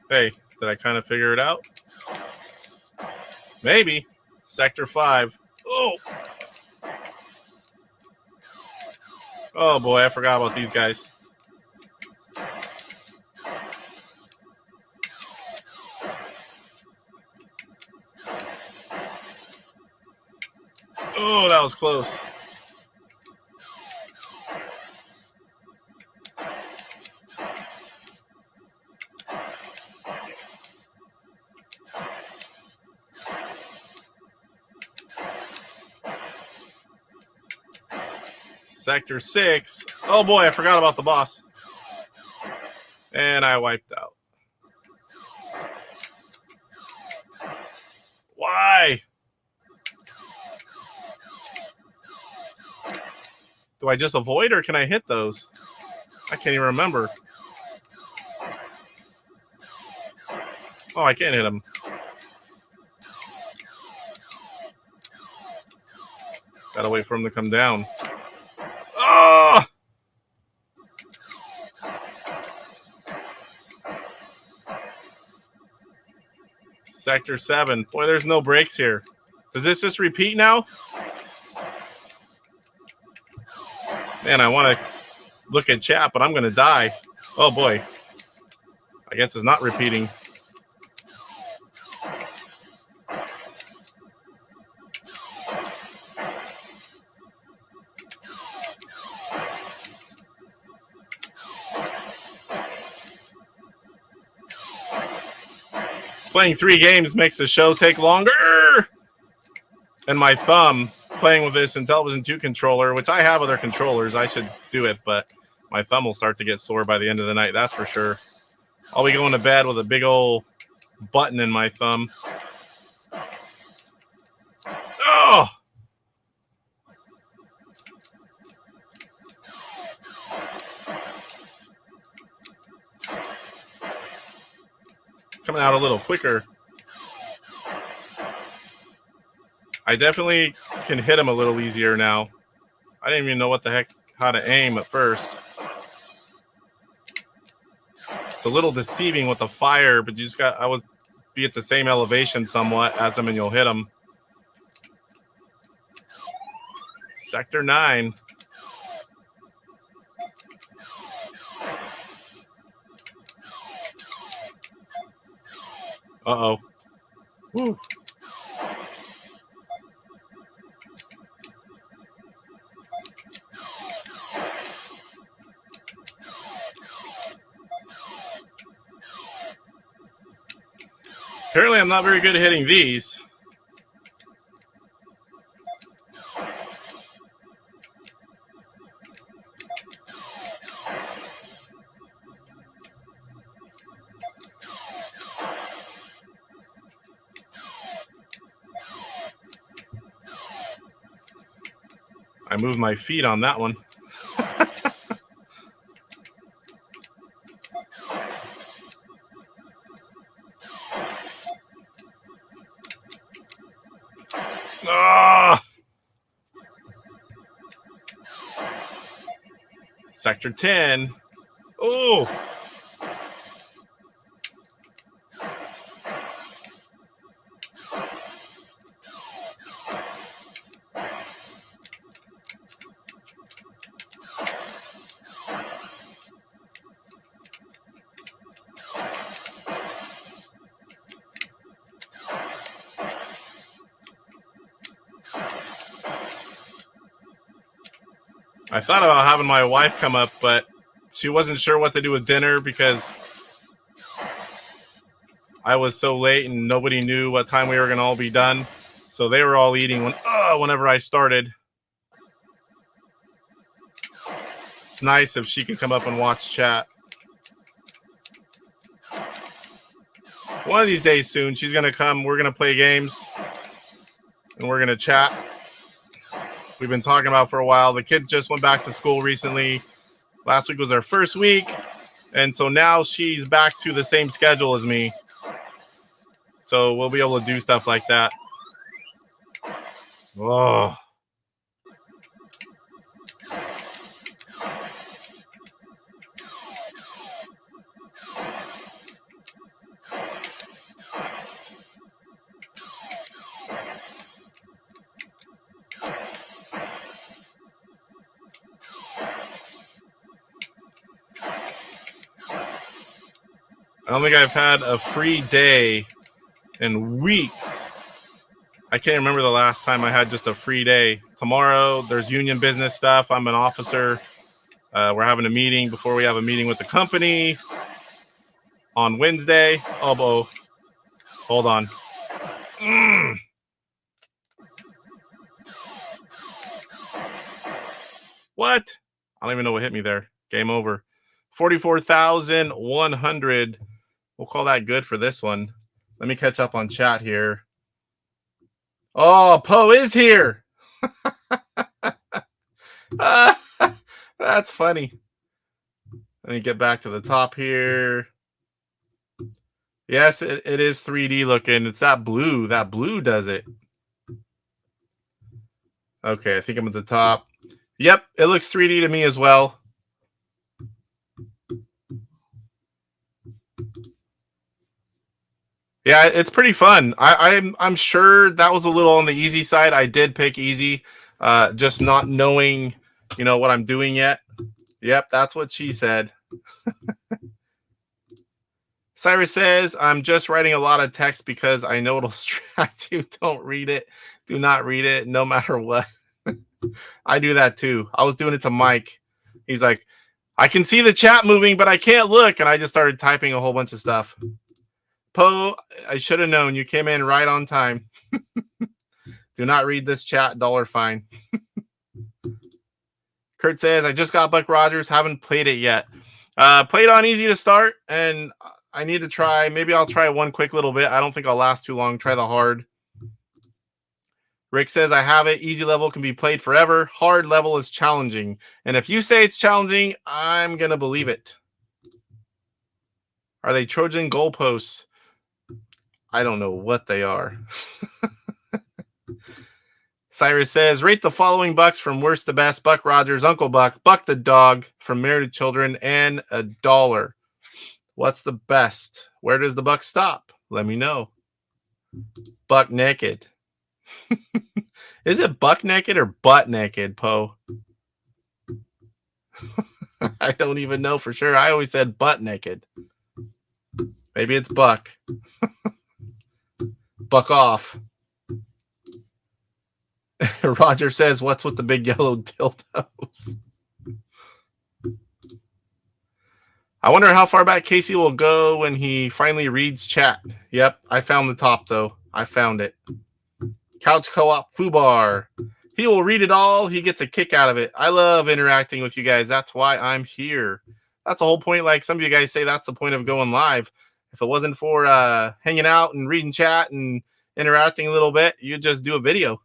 Hey, did I kind of figure it out? Maybe. Sector 5. Oh! Oh boy, I forgot about these guys. Oh, that was close. Sector 6. Oh boy, I forgot about the boss. And I wiped out. Why? Do I just avoid, or can I hit those? I can't even remember. Oh, I can't hit them. Gotta wait for him to come down. Oh! Sector 7. Boy, there's no breaks here. Does this just repeat now? Man, I want to look at chat, but I'm going to die. Oh, boy. I guess it's not repeating. Playing 3 games makes the show take longer. And my thumb playing with this Intellivision 2 controller, which I have other controllers, I should do it, but my thumb will start to get sore by the end of the night, that's for sure. I'll be going to bed with a big old button in my thumb. Oh! Coming out a little quicker. I definitely can hit him a little easier now. I didn't even know what the heck, how to aim at first. It's a little deceiving with the fire, but you just got, I would be at the same elevation somewhat as him and you'll hit him. Sector 9. Uh-oh. Woo. Apparently, I'm not very good at hitting these. I moved my feet on that one. Ah! Sector 10. Oh! I thought about having my wife come up, but she wasn't sure what to do with dinner because I was so late and nobody knew what time we were going to all be done. So they were all eating whenever I started. It's nice if she can come up and watch chat. One of these days soon, she's going to come. We're going to play games and we're going to chat. We've been talking about for a while. The kid just went back to school recently. Last week was our first week. And so now she's back to the same schedule as me. So we'll be able to do stuff like that. Oh. I don't think I've had a free day in weeks. I can't remember the last time I had just a free day. Tomorrow, there's union business stuff. I'm an officer. We're having a meeting before we have a meeting with the company on Wednesday. Oh, hold on. What? I don't even know what hit me there. Game over. 44,100. We'll call that good for this one. Let me catch up on chat here. Oh, Poe is here. That's funny. Let me get back to the top here. Yes, it is 3D looking. It's that blue. That blue does it. Okay, I think I'm at the top. Yep, it looks 3D to me as well. Yeah, it's pretty fun. I'm sure that was a little on the easy side. I did pick easy, just not knowing, what I'm doing yet. Yep, that's what she said. Cyrus says, I'm just writing a lot of text because I know it'll distract you. Don't read it. Do not read it, no matter what. I do that too. I was doing it to Mike. He's like, I can see the chat moving, but I can't look. And I just started typing a whole bunch of stuff. Poe, I should have known. You came in right on time. Do not read this chat, $fine. Kurt says, I just got Buck Rogers. Haven't played it yet. Played on easy to start, and I need to try. Maybe I'll try one quick little bit. I don't think I'll last too long. Try the hard. Rick says, I have it. Easy level can be played forever. Hard level is challenging. And if you say it's challenging, I'm going to believe it. Are they Trojan goalposts? I don't know what they are. Cyrus says, rate the following bucks from worst to best. Buck Rogers, Uncle Buck, Buck the dog from Married to Children, and $1. What's the best? Where does the buck stop? Let me know. Buck naked. Is it buck naked or butt naked, Poe? I don't even know for sure. I always said butt naked. Maybe it's buck. Buck off. Roger says, what's with the big yellow dildos? I wonder how far back Casey will go when he finally reads chat. Yep, I found the top, though. I found it. Couch Co-op Fubar. He will read it all. He gets a kick out of it. I love interacting with you guys. That's why I'm here. That's the whole point. Like some of you guys say, that's the point of going live. If it wasn't for hanging out and reading chat and interacting a little bit, you'd just do a video.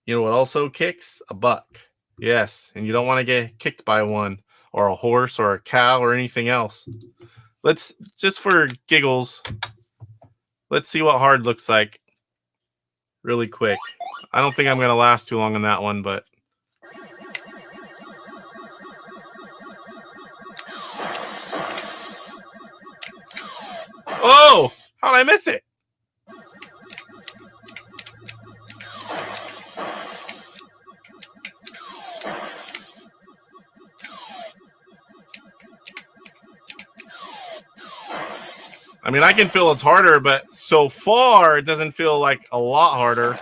You know what also kicks? A buck. Yes, and you don't want to get kicked by one or a horse or a cow or anything else. Let's, just for giggles, let's see what hard looks like really quick. I don't think I'm going to last too long on that one, but... Oh! How'd I miss it? I mean, I can feel it's harder, but so far, it doesn't feel like a lot harder.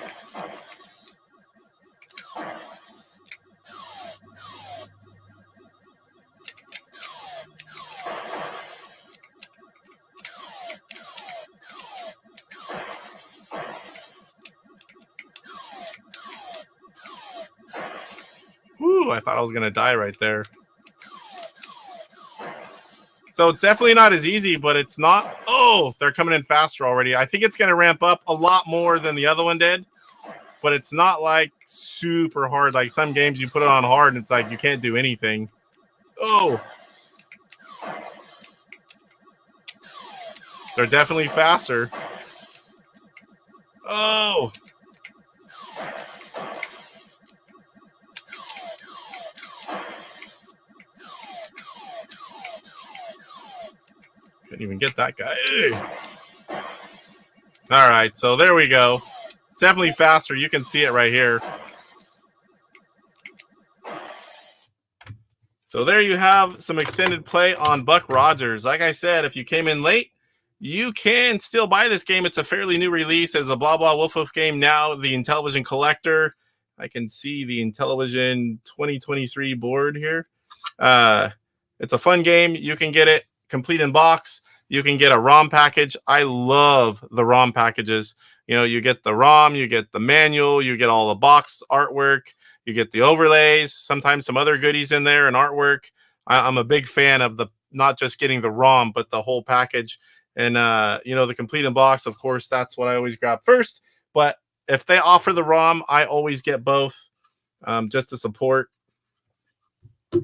Woo, I thought I was going to die right there. So it's definitely not as easy, but it's not... Oh, they're coming in faster already. I think it's going to ramp up a lot more than the other one did. But it's not like super hard. Like some games you put it on hard and it's like you can't do anything. Oh. They're definitely faster. Oh. Couldn't even get that guy. All right, so there we go. It's definitely faster. You can see it right here. So there you have some extended play on Buck Rogers. Like I said, if you came in late, you can still buy this game. It's a fairly new release as a blah blah Wolf Wolf game now. The Intellivision Collector. I can see the Intellivision 2023 board here. It's a fun game. You can get it complete in box. You can get a ROM package. I love the ROM packages. You know, you get the ROM, you get the manual, you get all the box artwork, you get the overlays, sometimes some other goodies in there and artwork. I'm a big fan of the not just getting the ROM, but the whole package. And, you know, the complete in box, of course, that's what I always grab first. But if they offer the ROM, I always get both just to support. All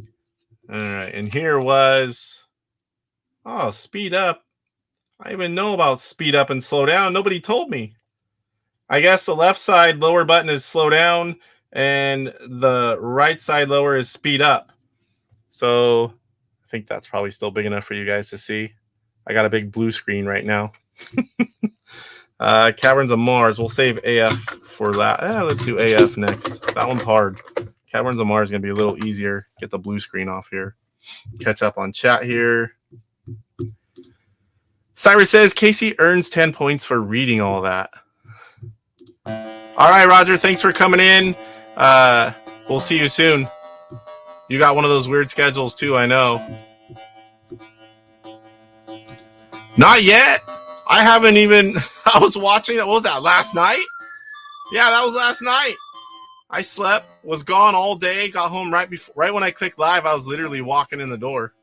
right, and here was... Oh, speed up. I even know about speed up and slow down. Nobody told me. I guess the left side lower button is slow down, and the right side lower is speed up. So I think that's probably still big enough for you guys to see. I got a big blue screen right now. Caverns of Mars. We'll save AF for that. Let's do AF next. That one's hard. Caverns of Mars is going to be a little easier. Get the blue screen off here. Catch up on chat here. Cyrus says Casey earns 10 points for reading all that. All right, Roger. Thanks for coming in. We'll see you soon. You got one of those weird schedules too, I know. Not yet. I haven't even. I was watching. What was that, last night? Yeah, that was last night. I slept, was gone all day, got home right when I clicked live. I was literally walking in the door.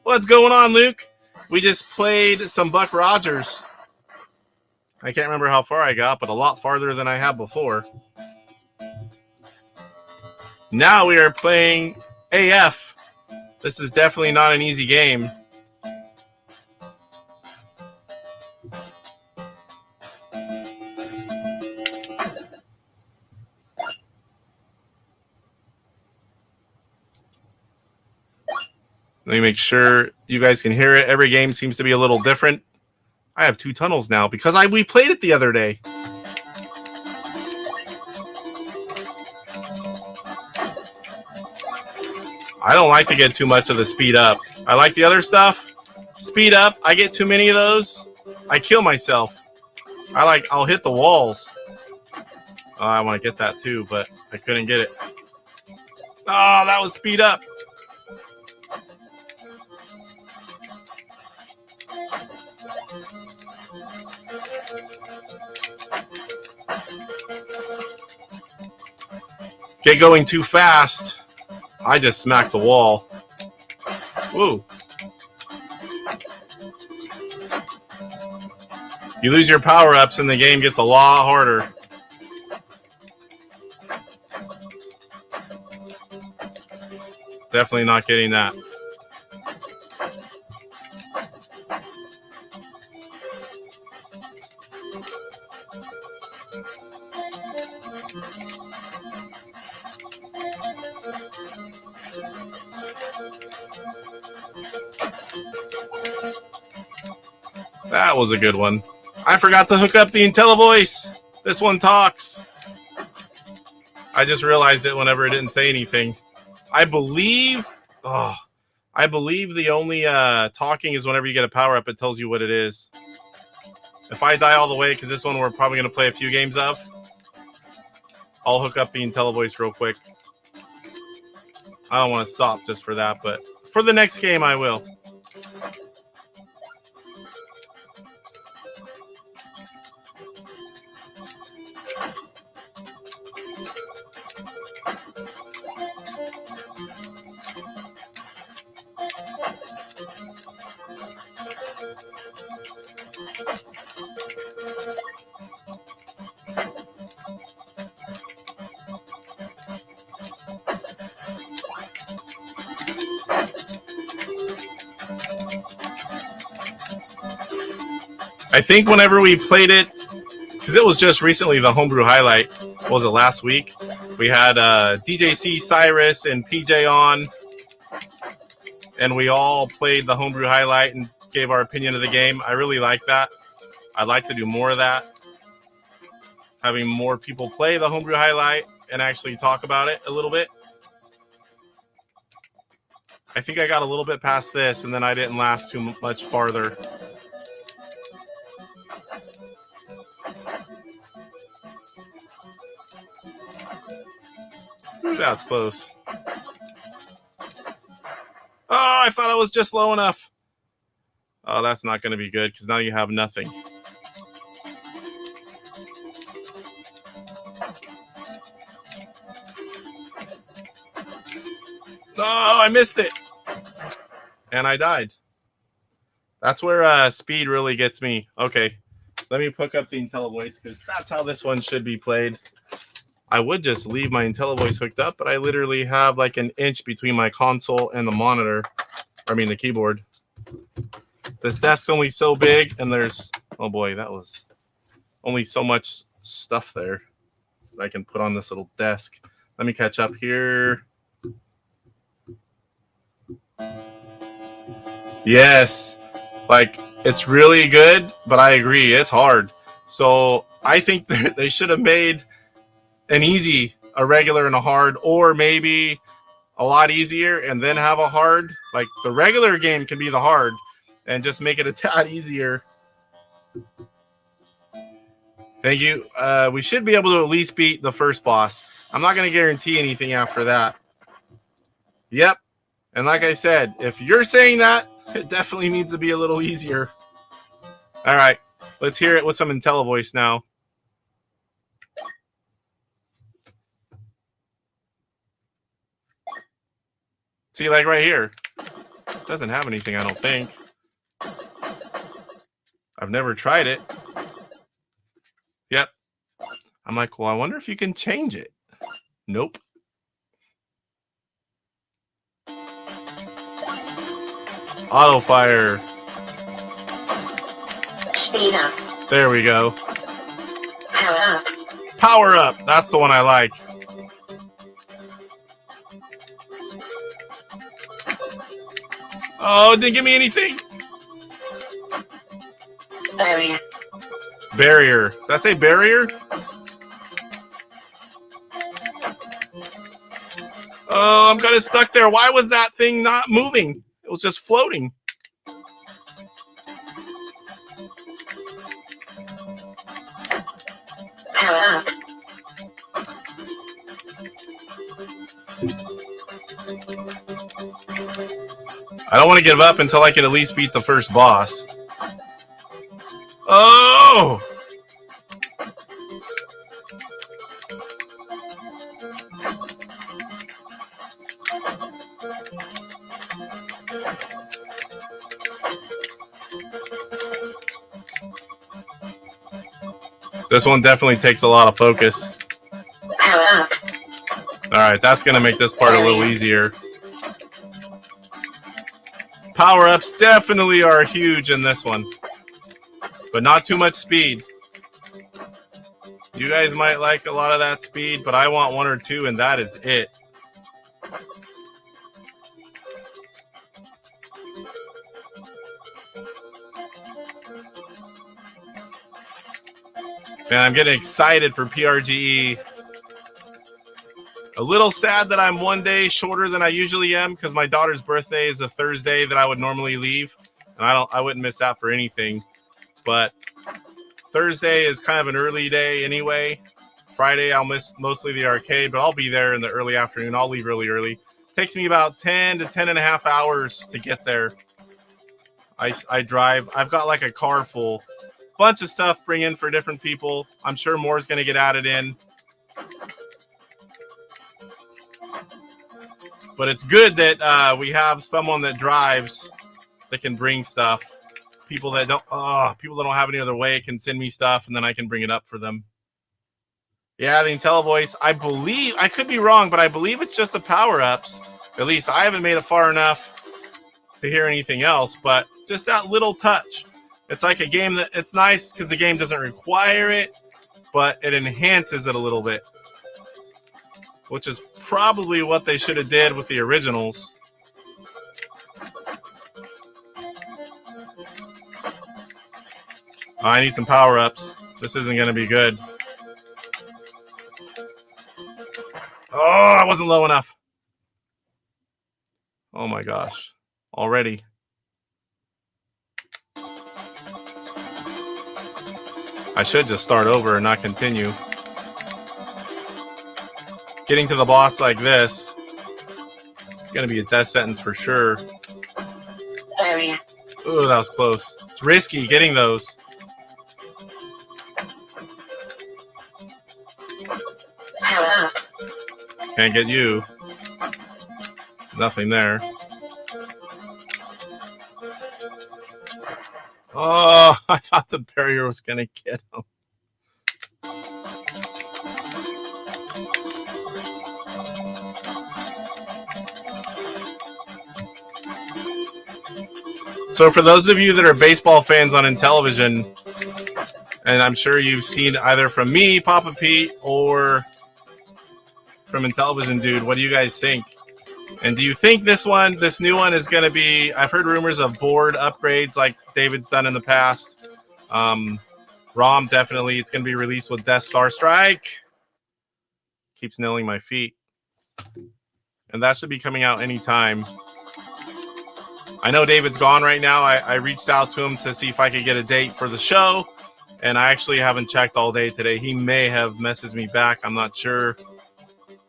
What's going on, Luke? We just played some Buck Rogers. I can't remember how far I got, but a lot farther than I have before. Now we are playing AF. This is definitely not an easy game. Let me make sure you guys can hear it. Every game seems to be a little different. I have 2 tunnels now because we played it the other day. I don't like to get too much of the speed up. I like the other stuff. Speed up. I get too many of those. I kill myself. I'll hit the walls. Oh, I want to get that too, but I couldn't get it. Oh, that was speed up. Get going too fast. I just smacked the wall. Woo. You lose your power-ups and the game gets a lot harder. Definitely not getting that. That was a good one. I forgot to hook up the Intellivoice. This one talks. I just realized it whenever it didn't say anything. I believe the only talking is whenever you get a power up, it tells you what it is. If I die all the way, because this one we're probably going to play a few games of, I'll hook up the Intellivoice real quick. I don't want to stop just for that, but for the next game I will. I think whenever we played it, because it was just recently the Homebrew Highlight, what was it, last week? We had DJC, Cyrus, and PJ on, and we all played the Homebrew Highlight and gave our opinion of the game. I really like that. I'd like to do more of that. Having more people play the Homebrew Highlight and actually talk about it a little bit. I think I got a little bit past this, and then I didn't last too much farther. Ooh, that's close. Oh, I thought I was just low enough. Oh, that's not going to be good because now you have nothing. Oh, I missed it. And I died. That's where speed really gets me. Okay, let me hook up the Intellivoice because that's how this one should be played. I would just leave my Intellivoice hooked up, but I literally have like an inch between my console and the monitor. I mean, the keyboard. This desk's only so big, and there's, oh boy, that was only so much stuff there that I can put on this little desk. Let me catch up here. Yes, like it's really good, but I agree, it's hard. So I think they should have made an easy, a regular, and a hard, or maybe a lot easier and then have a hard. Like the regular game can be the hard and just make it a tad easier. Thank you. We should be able to at least beat the first boss. I'm not going to guarantee anything after that. Yep. And like I said, if you're saying that, it definitely needs to be a little easier. All right. Let's hear it with some IntelliVoice now. See, like right here, doesn't have anything, I don't think. I've never tried it. Yep. I'm like, well, I wonder if you can change it. Nope. Auto fire. Speed up. There we go. Power up. Power up. That's the one I like. Oh, it didn't give me anything. Barrier. Barrier. Did I say barrier? Oh, I'm kind of stuck there. Why was that thing not moving? It was just floating. Power up. I don't want to give up until I can at least beat the first boss. Oh! This one definitely takes a lot of focus. Power up. Alright, that's going to make this part a little easier. Power-ups definitely are huge in this one. But not too much speed. You guys might like a lot of that speed, but I want one or two, and that is it. Man, I'm getting excited for PRGE. A little sad that I'm one day shorter than I usually am because my daughter's birthday is a Thursday that I would normally leave, and I wouldn't miss out for anything. But Thursday is kind of an early day anyway. Friday I'll miss mostly the arcade, but I'll be there in the early afternoon. I'll leave really early. It takes me about 10 to 10 and a half hours to get there. I drive. I've got like a car full. Bunch of stuff bring in for different people. I'm sure more is going to get added in. But it's good that we have someone that drives that can bring stuff. People that don't have any other way can send me stuff, and then I can bring it up for them. Yeah, the IntelliVoice. I believe, I could be wrong, but I believe it's just the power-ups. At least I haven't made it far enough to hear anything else, but just that little touch. It's like a game that, it's nice because the game doesn't require it, but it enhances it a little bit, which is probably what they should have did with the originals. I need some power-ups. This isn't going to be good. Oh, I wasn't low enough. Oh my gosh. Already. I should just start over and not continue. Getting to the boss like this, it's going to be a death sentence for sure. Barrier. Ooh, that was close. It's risky getting those. Power up. Can't get you. Nothing there. Oh, I thought the barrier was going to get him. So for those of you that are baseball fans on Intellivision, And I'm sure you've seen either from me, Papa Pete, or from Intellivision Dude. What do you guys think? And do you think this new one is going to be... I've heard rumors of board upgrades like David's done in the past. ROM, definitely. It's going to be released with Death Star Strike. Keeps nailing my feet. And that should be coming out anytime. I know David's gone right now. I reached out to him to see if I could get a date for the show. And I actually haven't checked all day today. He may have messaged me back. I'm not sure.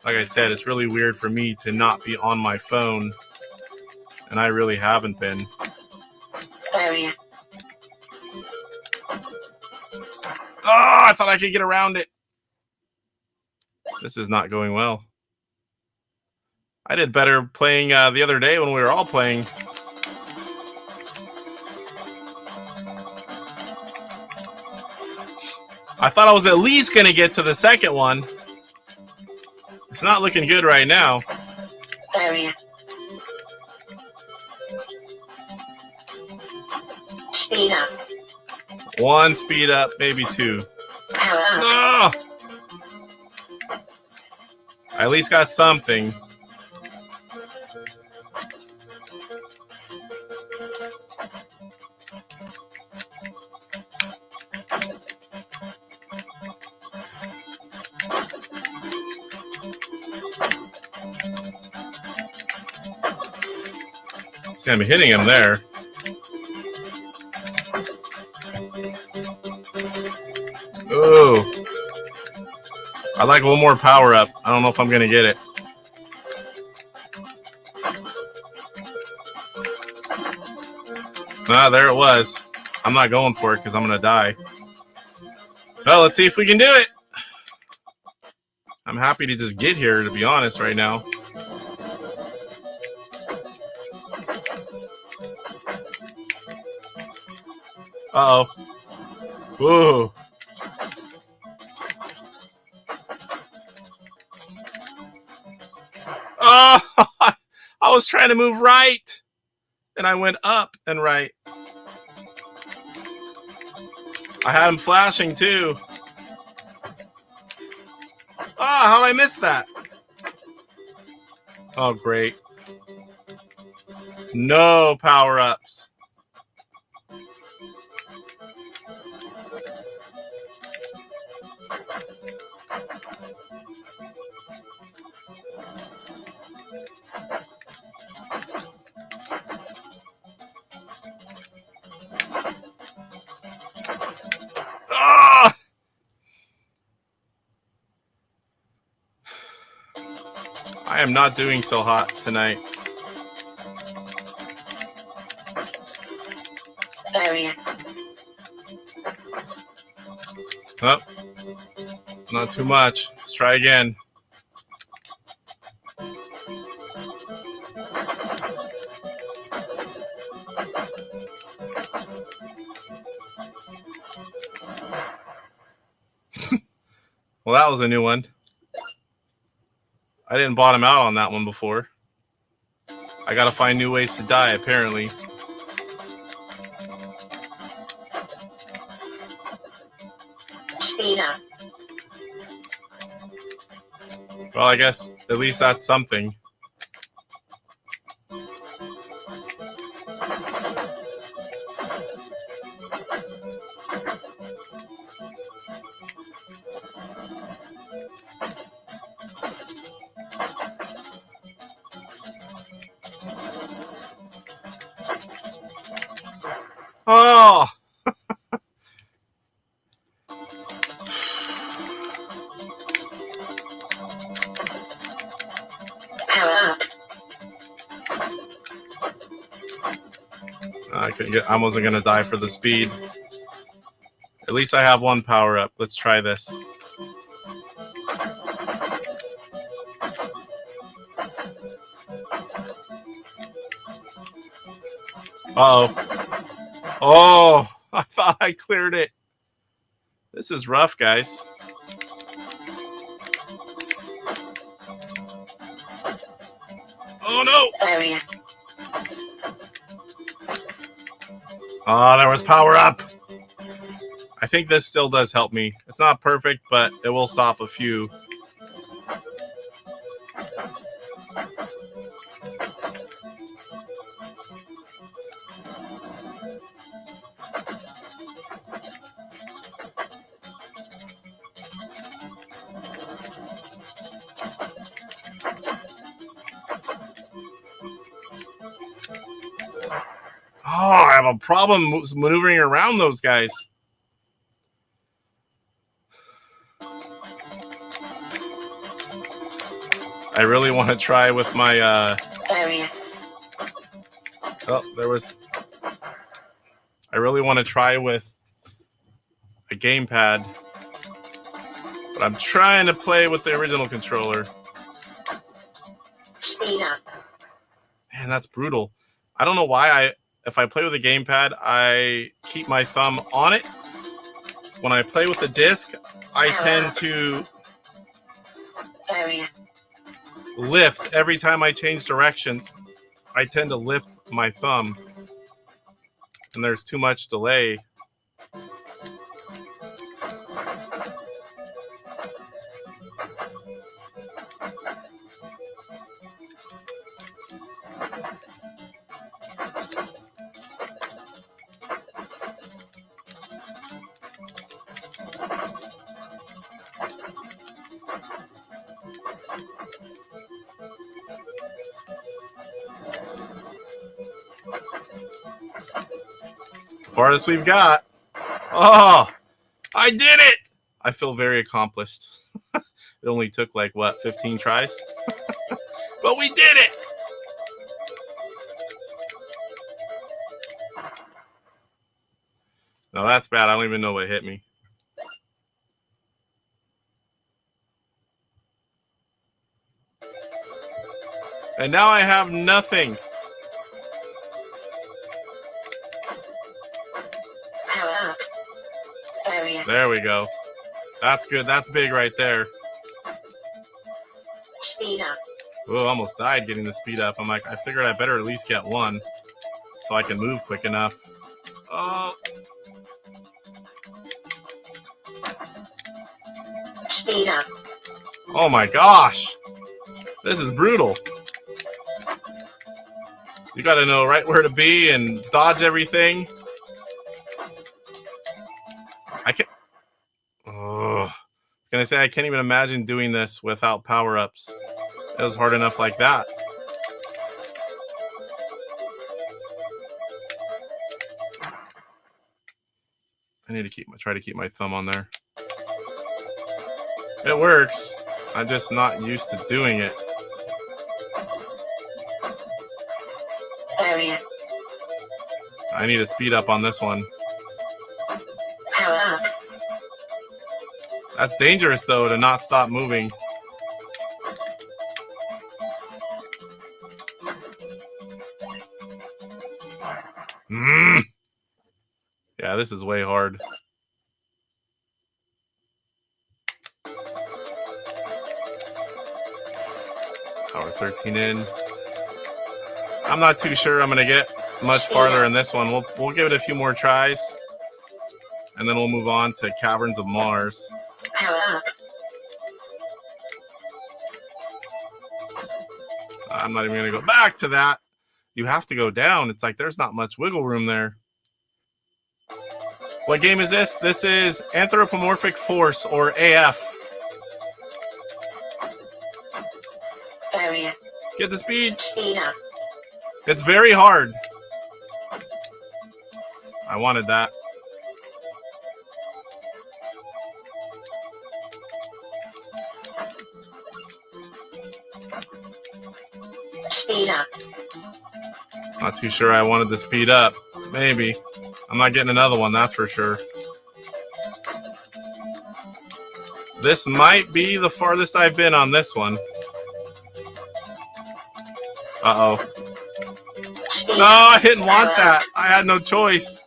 Like I said, it's really weird for me to not be on my phone. And I really haven't been. Area. Oh, I thought I could get around it. This is not going well. I did better playing the other day when we were all playing. I thought I was at least going to get to the second one. It's not looking good right now. Area. Speed up. One speed up, maybe two. Power up. Oh! I at least got something. It's gonna be hitting him there. Ooh. I'd like one more power up. I don't know if I'm gonna get it. Ah, there it was. I'm not going for it because I'm gonna die. Well, let's see if we can do it. I'm happy to just get here, to be honest, right now. Uh-oh. Whoa. Oh, I was trying to move right, and I went up and right. I had him flashing, too. Ah, how'd I miss that? Oh, great. No power-ups. Ah! I am not doing so hot tonight. Area. Oh, not too much. Let's try again. Well, that was a new one. I didn't bottom out on that one before. I gotta find new ways to die, apparently. Speed up. Well, I guess at least that's something. Oh! Power up. I wasn't gonna die for the speed. At least I have one power up. Let's try this. Uh-oh. Oh, I thought I cleared it. This is rough, guys. Oh, no. Area. Oh, there was power up. I think this still does help me. It's not perfect, but it will stop a few. Oh, I have a problem maneuvering around those guys. I really want to try with my I really want to try with a gamepad, but I'm trying to play with the original controller. Speed up. Man, that's brutal. I don't know why if I play with a gamepad, I keep my thumb on it. When I play with the disc, I tend to lift every time I change directions. I tend to lift my thumb, and there's too much delay. Farthest we've got. Oh, I did it! I feel very accomplished. It only took like, what, 15 tries? But we did it! No, that's bad. I don't even know what hit me. And now I have nothing. There we go. That's good. That's big right there. Speed up. Oh, almost died getting the speed up. I'm like, I figured I better at least get one so I can move quick enough. Oh. Speed up. Oh my gosh. This is brutal. You got to know right where to be and dodge everything. I can't. Oh, I was gonna say I can't even imagine doing this without power-ups. It was hard enough like that. I need to try to keep my thumb on there. It works. I'm just not used to doing it. I need to speed up on this one. Power up. That's dangerous, though, to not stop moving. Yeah, this is way hard. Power 13 in. I'm not too sure I'm going to get much farther in this one. We'll give it a few more tries, and then we'll move on to Caverns of Mars. Power up. I'm not even going to go back to that. You have to go down. It's like there's not much wiggle room there. What game is this? This is Anthropomorphic Force, or AF. Get the speed. Speed up. It's very hard. I wanted that. Speed up. Not too sure I wanted to speed up. Maybe. I'm not getting another one, that's for sure. This might be the farthest I've been on this one. Uh-oh. No, I didn't want that. I had no choice.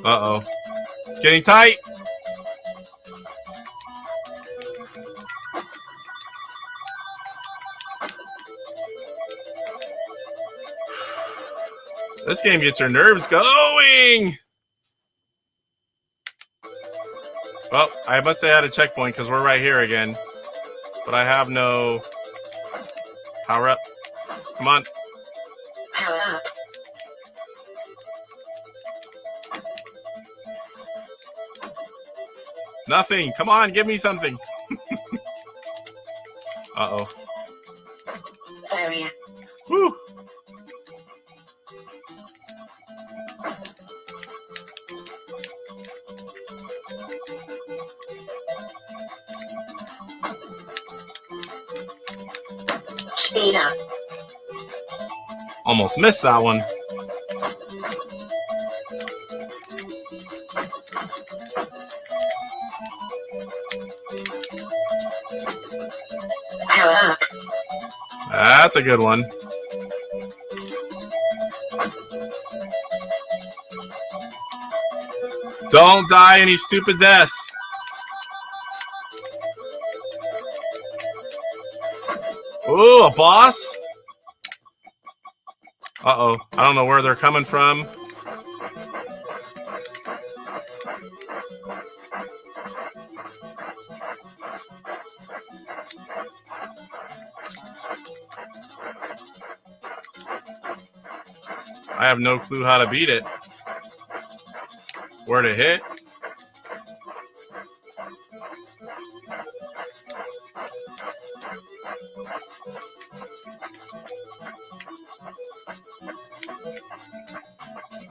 Uh-oh. It's getting tight. This game gets your nerves going. Well, I must have had a checkpoint because we're right here again. But I have no power up. Come on. Power up. Nothing. Come on, give me something. Uh-oh. Area. Woo. Speed up. Almost missed that one. Power up. That's a good one. Don't die any stupid deaths. Ooh, a boss? Uh-oh. I don't know where they're coming from. I have no clue how to beat it. Where to hit?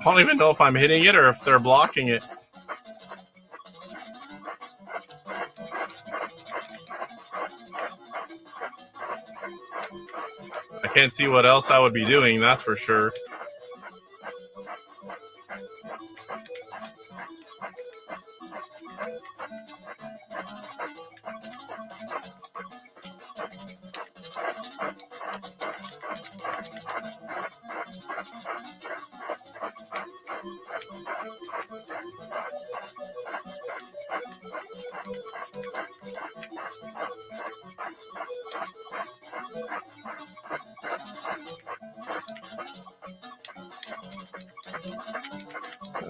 I don't even know if I'm hitting it or if they're blocking it. I can't see what else I would be doing, that's for sure.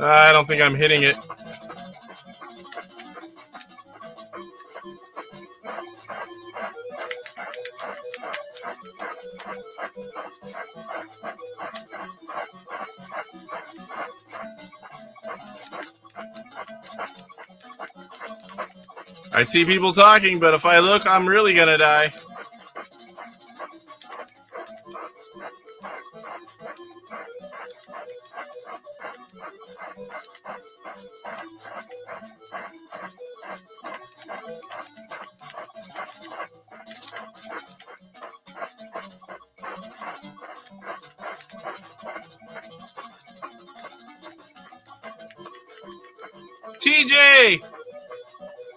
I don't think I'm hitting it. I see people talking, but if I look, I'm really gonna die. TJ!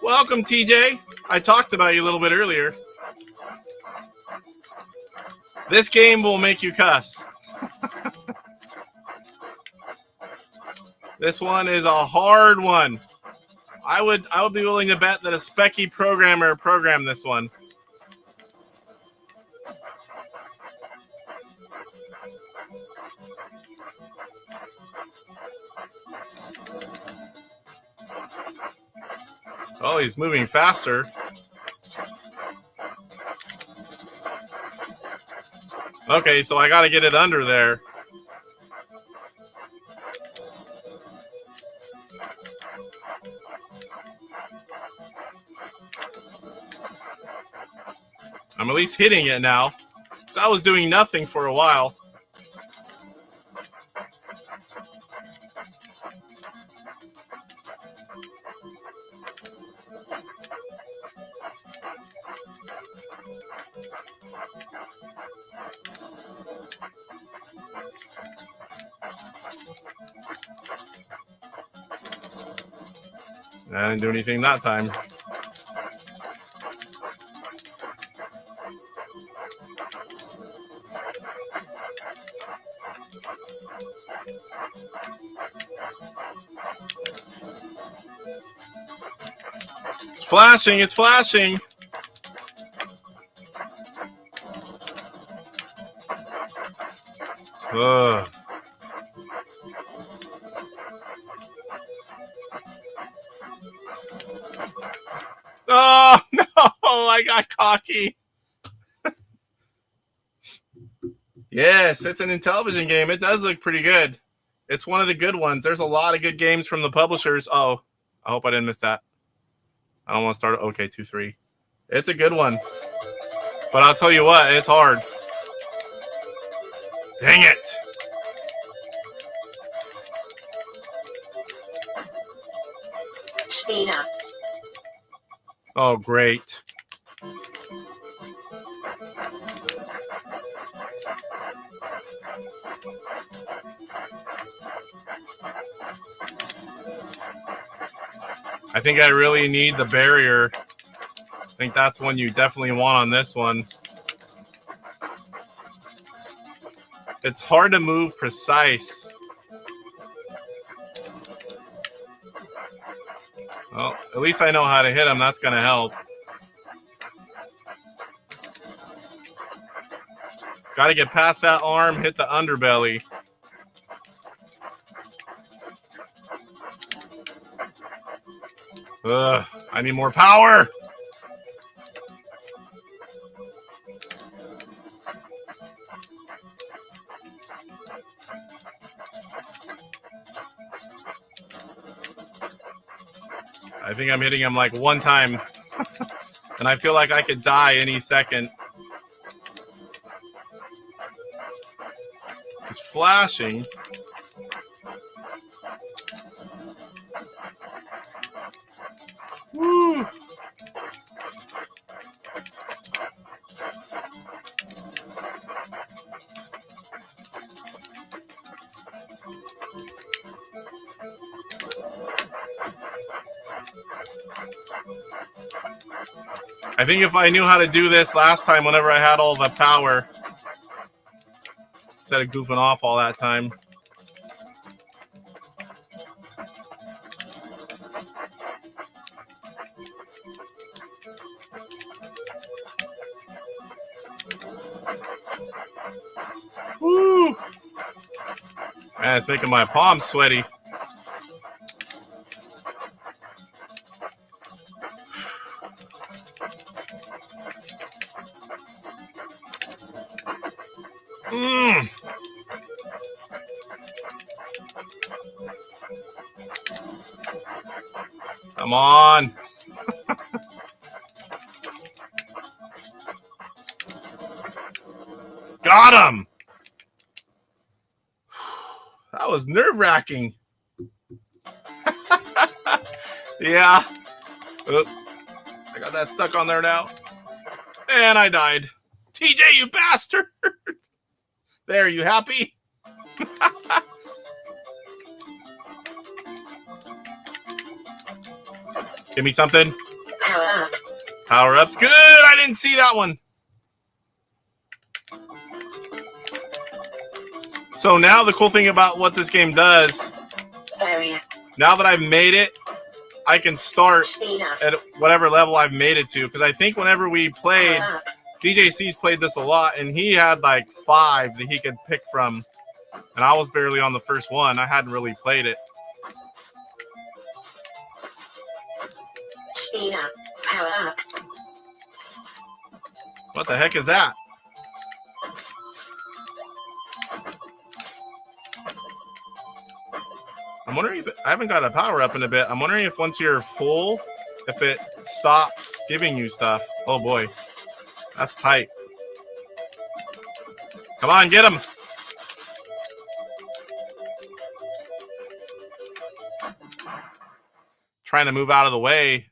Welcome, TJ. I talked about you a little bit earlier. This game will make you cuss. This one is a hard one. I would be willing to bet that a specky programmer programmed this one. Oh, he's moving faster. Okay, so I gotta get it under there. I'm at least hitting it now. So I was doing nothing for a while. I didn't do anything that time. It's flashing, it's flashing. Ugh. Oh, no, I got cocky. Yes, it's an Intellivision game. It does look pretty good. It's one of the good ones. There's a lot of good games from the publishers. Oh, I hope I didn't miss that. I don't want to start. Okay, 2-3. It's a good one. But I'll tell you what, it's hard. Dang it. Speed up. Oh, great. I think I really need the barrier. I think that's one you definitely want on this one. It's hard to move precise. Well, at least I know how to hit him. That's going to help. Got to get past that arm, hit the underbelly. Ugh, I need more power. I think I'm hitting him like one time. And I feel like I could die any second. He's flashing. Woo! I think if I knew how to do this last time whenever I had all the power, instead of goofing off all that time. Woo! Man, it's making my palms sweaty. Come on. Got him. That was nerve-wracking. Yeah. Oop. I got that stuck on there now. And I died. TJ, you bastard. There, you happy? Give me something. Power up. Power up's good. I didn't see that one. So now the cool thing about what this game does, Barrier. now that I've made it, I can start Speed up. at whatever level I've made it to. Because I think whenever we played, Power up. DJC's played this a lot, and he had like 5 that he could pick from. And I was barely on the first one. I hadn't really played it. Speed up. Power up. What the heck is that? I'm wondering if I haven't got a power up in a bit. I'm wondering if once you're full, if it stops giving you stuff. Oh boy, that's tight. Come on, get him. Trying to move out of the way.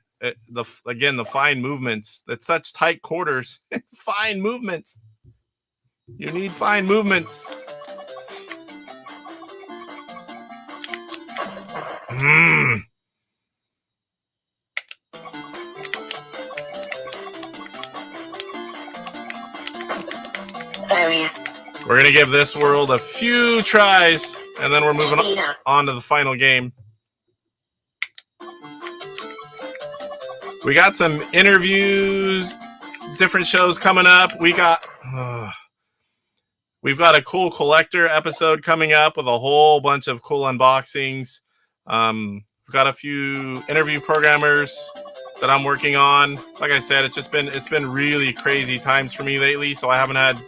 Again, the fine movements. It's such tight quarters. Fine movements. You need fine movements. Barrier. We're going to give this world a few tries, and then we're moving Speed up. on to the final game. We got some interviews, different shows coming up. We've got a cool collector episode coming up with a whole bunch of cool unboxings. We've got a few interview programmers that I'm working on. Like I said, it's been really crazy times for me lately, so I haven't had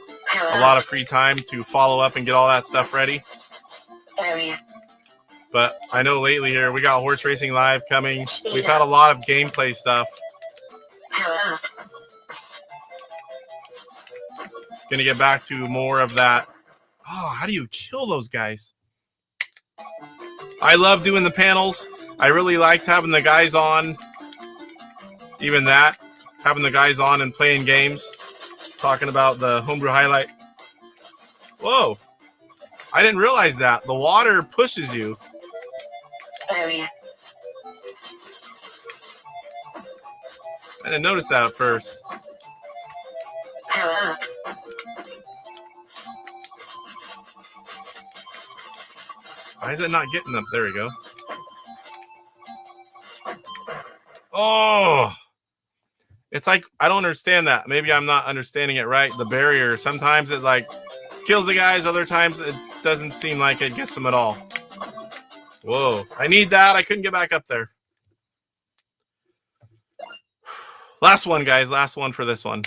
a lot of free time to follow up and get all that stuff ready. Area. But I know lately here we got Horse Racing Live coming. We've had a lot of gameplay stuff. Power up. Gonna get back to more of that. Oh, how do you kill those guys? I love doing the panels. I really liked having the guys on. Even that, having the guys on and playing games, talking about the Homebrew Highlight. Whoa, I didn't realize that. The water pushes you. Area. I didn't notice that at first. Power up. Why is it not getting up? There we go. Oh, it's like, I don't understand that. Maybe I'm not understanding it right. The barrier, sometimes it like kills the guys. Other times it doesn't seem like it gets them at all. Whoa, I need that. I couldn't get back up there. Last one, guys. Last one for this one.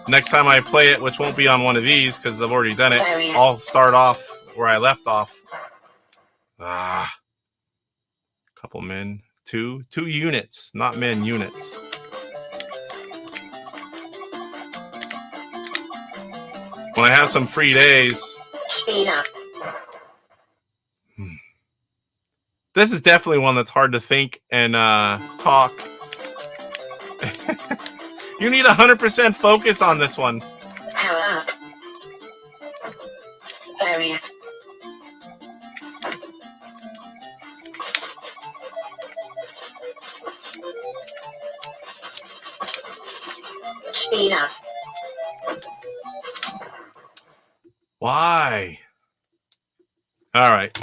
Next time I play it, which won't be on one of these because I've already done it, I'll start off where I left off. Couple men. Two units, not men, units. When I have some free days. Speed up. This is definitely one that's hard to think and talk. You need 100% focus on this one. Power up. Area. Speed up. Why? All right.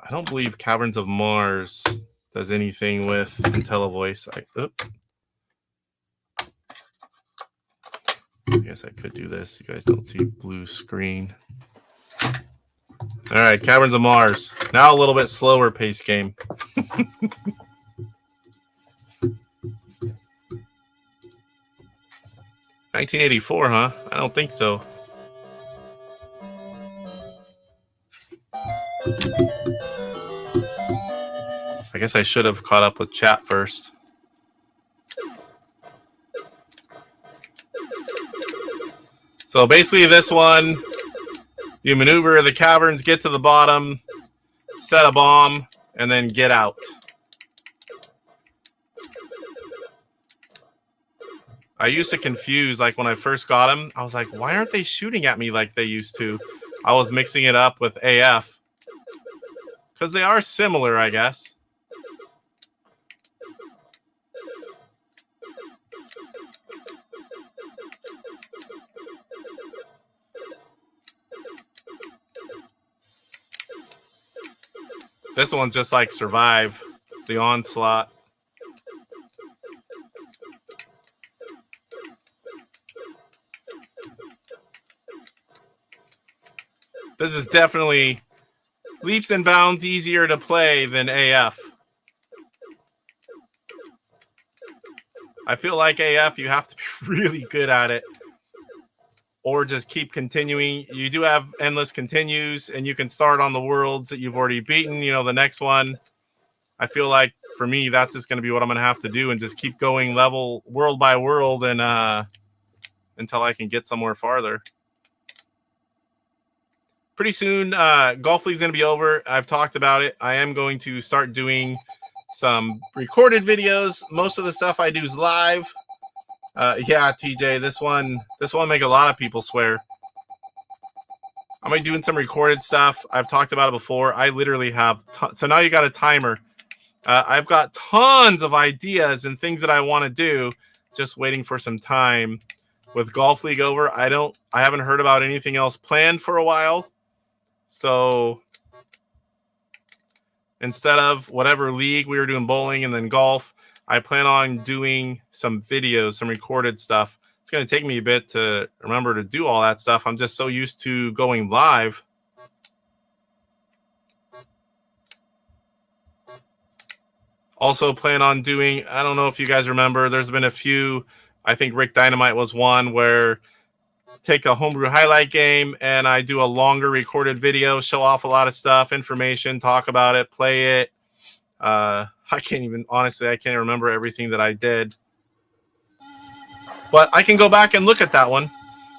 I don't believe Caverns of Mars does anything with IntelliVoice. I guess I could do this. You guys don't see blue screen. All right, Caverns of Mars. Now a little bit slower pace game. 1984, huh? I don't think so. I guess I should have caught up with chat first. So basically this one, you maneuver the caverns, get to the bottom, set a bomb, and then get out. I used to confuse, like when I first got them, I was like, why aren't they shooting at me like they used to? I was mixing it up with AF. Because they are similar, I guess. This one's just like survive the onslaught. This is definitely leaps and bounds easier to play than AF. I feel like AF, you have to be really good at it. Or just keep continuing. You do have endless continues, and you can start on the worlds that you've already beaten. You know, the next one. I feel like, for me, that's just going to be what I'm going to have to do and just keep going level, world by world, and until I can get somewhere farther. Pretty soon, Golf League's going to be over. I've talked about it. I am going to start doing some recorded videos. Most of the stuff I do is live. Yeah, TJ, this one make a lot of people swear. I'm gonna be doing some recorded stuff. I've talked about it before. I literally have so now you got a timer. I've got tons of ideas and things that I want to do. Just waiting for some time. With Golf League over, I haven't heard about anything else planned for a while. So instead of whatever league we were doing, bowling and then golf, I plan on doing some videos, some recorded stuff. It's going to take me a bit to remember to do all that stuff. I'm just so used to going live. Also plan on doing, I don't know if you guys remember, there's been a few, I think Rick Dynamite was one, where take a Homebrew Highlight game and I do a longer recorded video, show off a lot of stuff, information, talk about it, play it. I can't remember everything that I did. But I can go back and look at that one.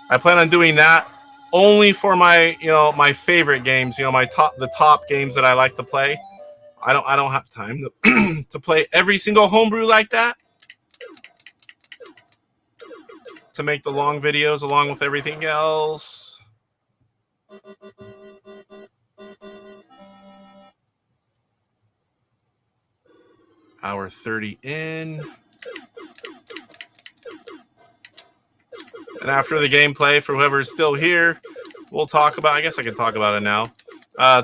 I plan on doing that only for my, my favorite games, the top games that I like to play. I don't have time to play every single homebrew like that, to make the long videos along with everything else. Hour 30 in. And after the gameplay, for whoever's still here, we'll talk about, I guess I can talk about it now.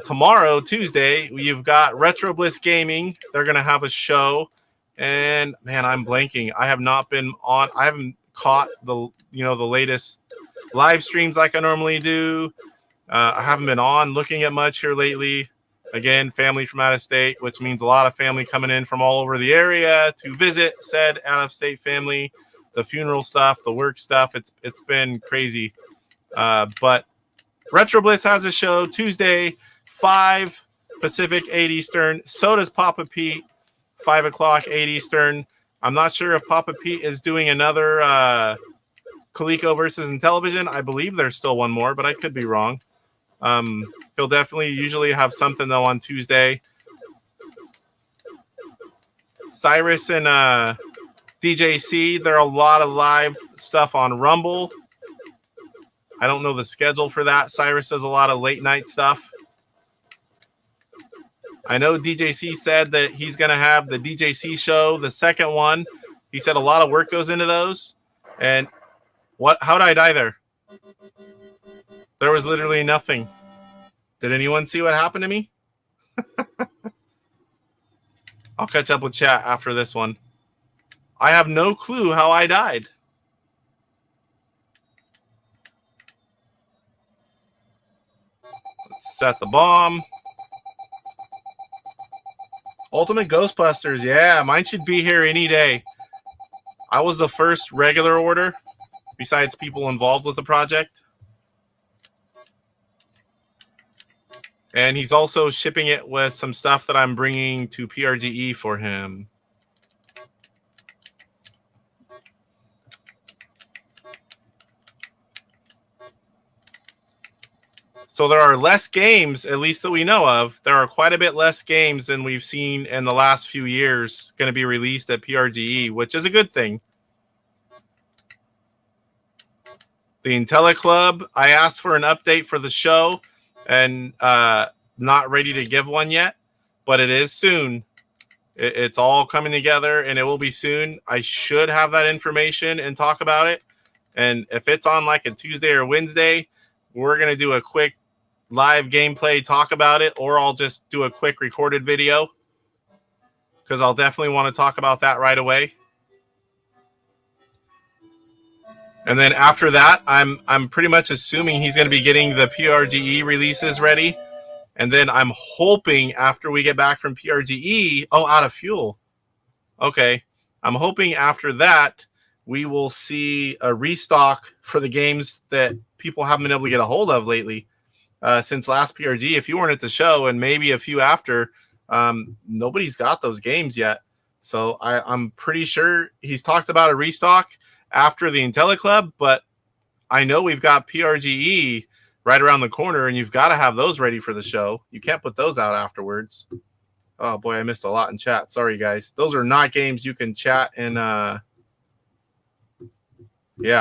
Tomorrow, Tuesday, you've got Retro Bliss Gaming. They're going to have a show. And man, I'm blanking. I haven't caught the latest live streams like I normally do. I haven't been on looking at much here lately. Again, family from out of state, which means a lot of family coming in from all over the area to visit said out of state family. The funeral stuff, the work stuff, it's been crazy. But Retro Bliss has a show Tuesday, 5 Pacific, 8 Eastern. So does Papa Pete, 5 o'clock, 8 Eastern. I'm not sure if Papa Pete is doing another Coleco versus Intellivision. I believe there's still one more, but I could be wrong. He'll definitely usually have something, though, on Tuesday. Cyrus and DJC, there are a lot of live stuff on Rumble. I don't know the schedule for that. Cyrus does a lot of late night stuff. I know DJC said that he's going to have the DJC show, the second one. He said a lot of work goes into those. And how did I die there? There was literally nothing. Did anyone see what happened to me? I'll catch up with chat after this one. I have no clue how I died. Let's set the bomb. Ultimate Ghostbusters. Yeah, mine should be here any day. I was the first regular order, besides people involved with the project. And he's also shipping it with some stuff that I'm bringing to PRGE for him. So there are less games, at least that we know of. There are quite a bit less games than we've seen in the last few years going to be released at PRGE, which is a good thing. The IntelliClub, I asked for an update for the show, and not ready to give one yet, but it is soon. It's all coming together, and it will be soon. I should have that information and talk about it. And if it's on like a Tuesday or Wednesday, we're going to do a quick live gameplay talk about it, or I'll just do a quick recorded video, because I'll definitely want to talk about that right away. And then after that, I'm pretty much assuming he's going to be getting the PRGE releases ready. And then I'm hoping after we get back from PRGE, out of fuel. Okay. I'm hoping after that, we will see a restock for the games that people haven't been able to get a hold of lately. Since last PRG, if you weren't at the show, and maybe a few after, nobody's got those games yet. So I'm pretty sure he's talked about a restock after the IntelliClub, but I know we've got PRGE right around the corner, and you've got to have those ready for the show. You can't put those out afterwards. Oh boy, I missed a lot in chat. Sorry, guys. Those are not games you can chat in. Yeah,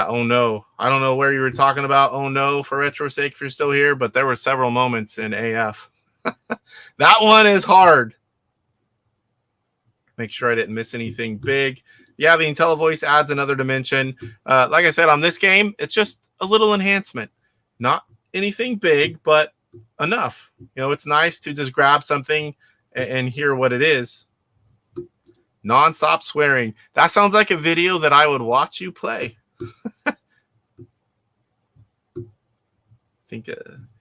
oh no. I don't know where you were talking about. Oh no, for retro's sake, if you're still here, but there were several moments in AF. That one is hard. Make sure I didn't miss anything big. Yeah, the IntelliVoice adds another dimension. Like I said, on this game, it's just a little enhancement. Not anything big, but enough. It's nice to just grab something and hear what it is. Non-stop swearing. That sounds like a video that I would watch you play.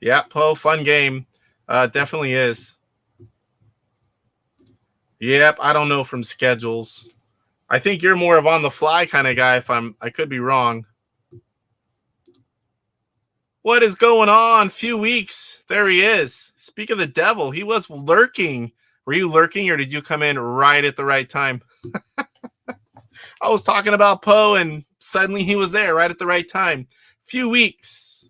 Yeah, Poe, fun game. Definitely is. Yep, I don't know from schedules. I think you're more of on the fly kind of guy. I could be wrong. What is going on? Few weeks. There he is. Speak of the devil, he was lurking. Were you lurking or did you come in right at the right time? I was talking about Poe and suddenly he was there right at the right time. Few weeks.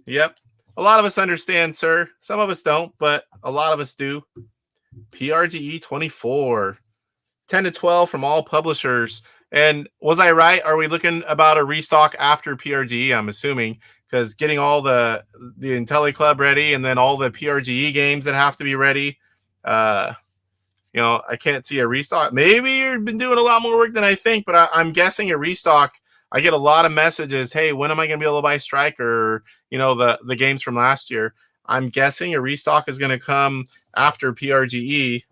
Yep. A lot of us understand, sir. Some of us don't, but a lot of us do. PRGE 24. 10 to 12 from all publishers. And was I right? Are we looking about a restock after PRGE? I'm assuming, because getting all the Intelli Club ready and then all the PRGE games that have to be ready. I can't see a restock. Maybe you've been doing a lot more work than I think, but I'm guessing a restock. I get a lot of messages. Hey, when am I going to be able to buy Striker? The games from last year. I'm guessing a restock is going to come after PRGE.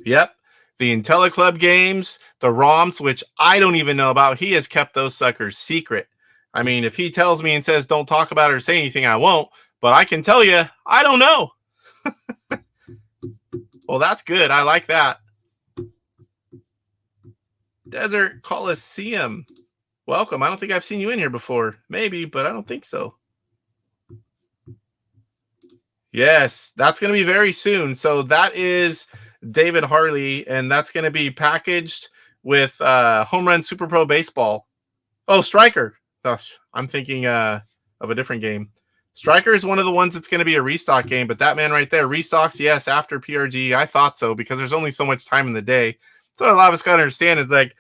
Yep. The Intelli Club games, the ROMs, which I don't even know about. He has kept those suckers secret. I mean, if he tells me and says, don't talk about it or say anything, I won't. But I can tell you, I don't know. Well, that's good. I like that. Desert Coliseum. Welcome. I don't think I've seen you in here before. Maybe, but I don't think so. Yes, that's going to be very soon. So that is David Harley, and that's going to be packaged with Home Run Super Pro Baseball. Oh, Striker. Gosh, I'm thinking of a different game. Striker is one of the ones that's going to be a restock game, but that man right there, restocks, yes, after PRG. I thought so because there's only so much time in the day. So a lot of us got to understand is like,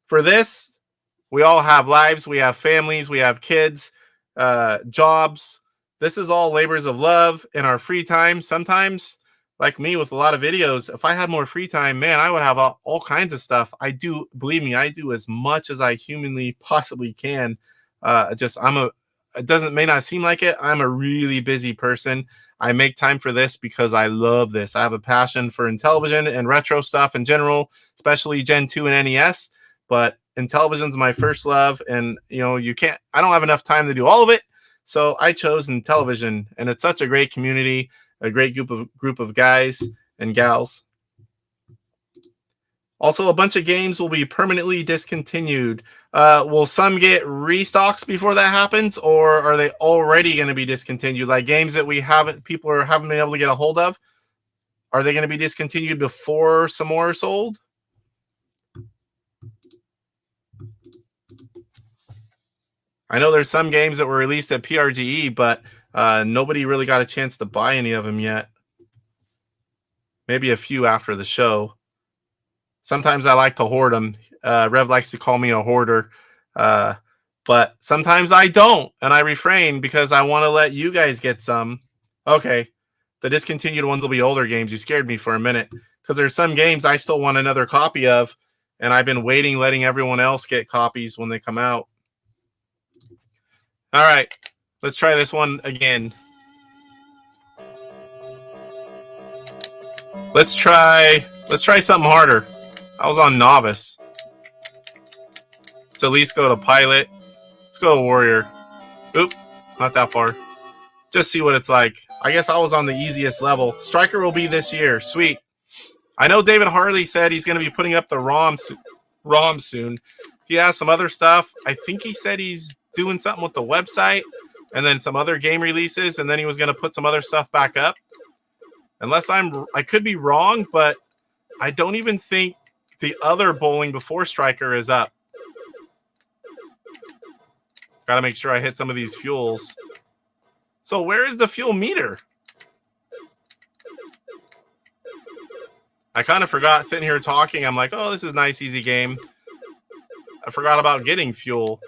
for this, we all have lives, we have families, we have kids, jobs. This is all labors of love in our free time. Sometimes, like me with a lot of videos, if I had more free time, man, I would have all kinds of stuff. I do, believe me, I do as much as I humanly possibly can. It may not seem like it. I'm a really busy person. I make time for this because I love this. I have a passion for Intellivision and retro stuff in general, especially Gen 2 and NES. But Intellivision's my first love, and I don't have enough time to do all of it. So I chose Intellivision, and it's such a great community, a great group of guys and gals. Also, a bunch of games will be permanently discontinued. Will some get restocks before that happens, or are they already going to be discontinued? Like games that people haven't been able to get a hold of, are they going to be discontinued before some more are sold? I know there's some games that were released at PRGE, but nobody really got a chance to buy any of them yet. Maybe a few after the show. Sometimes I like to hoard them. Rev likes to call me a hoarder. But sometimes I don't, and I refrain because I want to let you guys get some. Okay, the discontinued ones will be older games. You scared me for a minute because there's some games I still want another copy of, and I've been waiting, letting everyone else get copies when they come out. All right, let's try this one again. Let's try something harder. I was on novice. Let's at least go to pilot. Let's go to warrior. Oop, not that far. Just see what it's like. I guess I was on the easiest level. Striker will be this year. Sweet. I know David Harley said he's going to be putting up the ROM soon. He has some other stuff. I think he said he's doing something with the website and then some other game releases, and then he was going to put some other stuff back up. Unless I could be wrong, but I don't even think the other bowling before Striker is up. Got to make sure I hit some of these fuels. So where is the fuel meter? I kind of forgot sitting here talking. I'm like, oh, this is a nice, easy game. I forgot about getting fuel.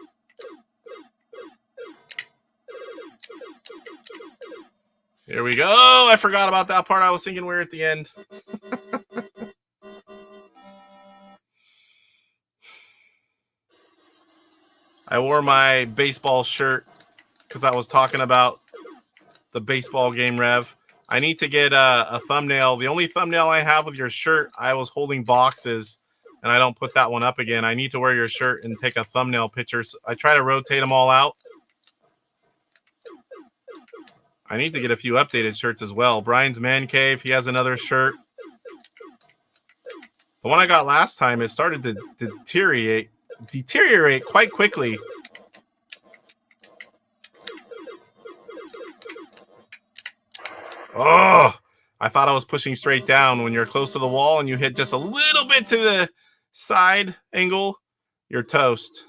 Here we go. I forgot about that part. I was thinking we were at the end. I wore my baseball shirt because I was talking about the baseball game, Rev. I need to get a thumbnail. The only thumbnail I have with your shirt, I was holding boxes, and I don't put that one up again. I need to wear your shirt and take a thumbnail picture. So I try to rotate them all out. I need to get a few updated shirts as well. Brian's Man Cave, he has another shirt. The one I got last time, it started to deteriorate quite quickly. Oh, I thought I was pushing straight down. When you're close to the wall and you hit just a little bit to the side angle, you're toast.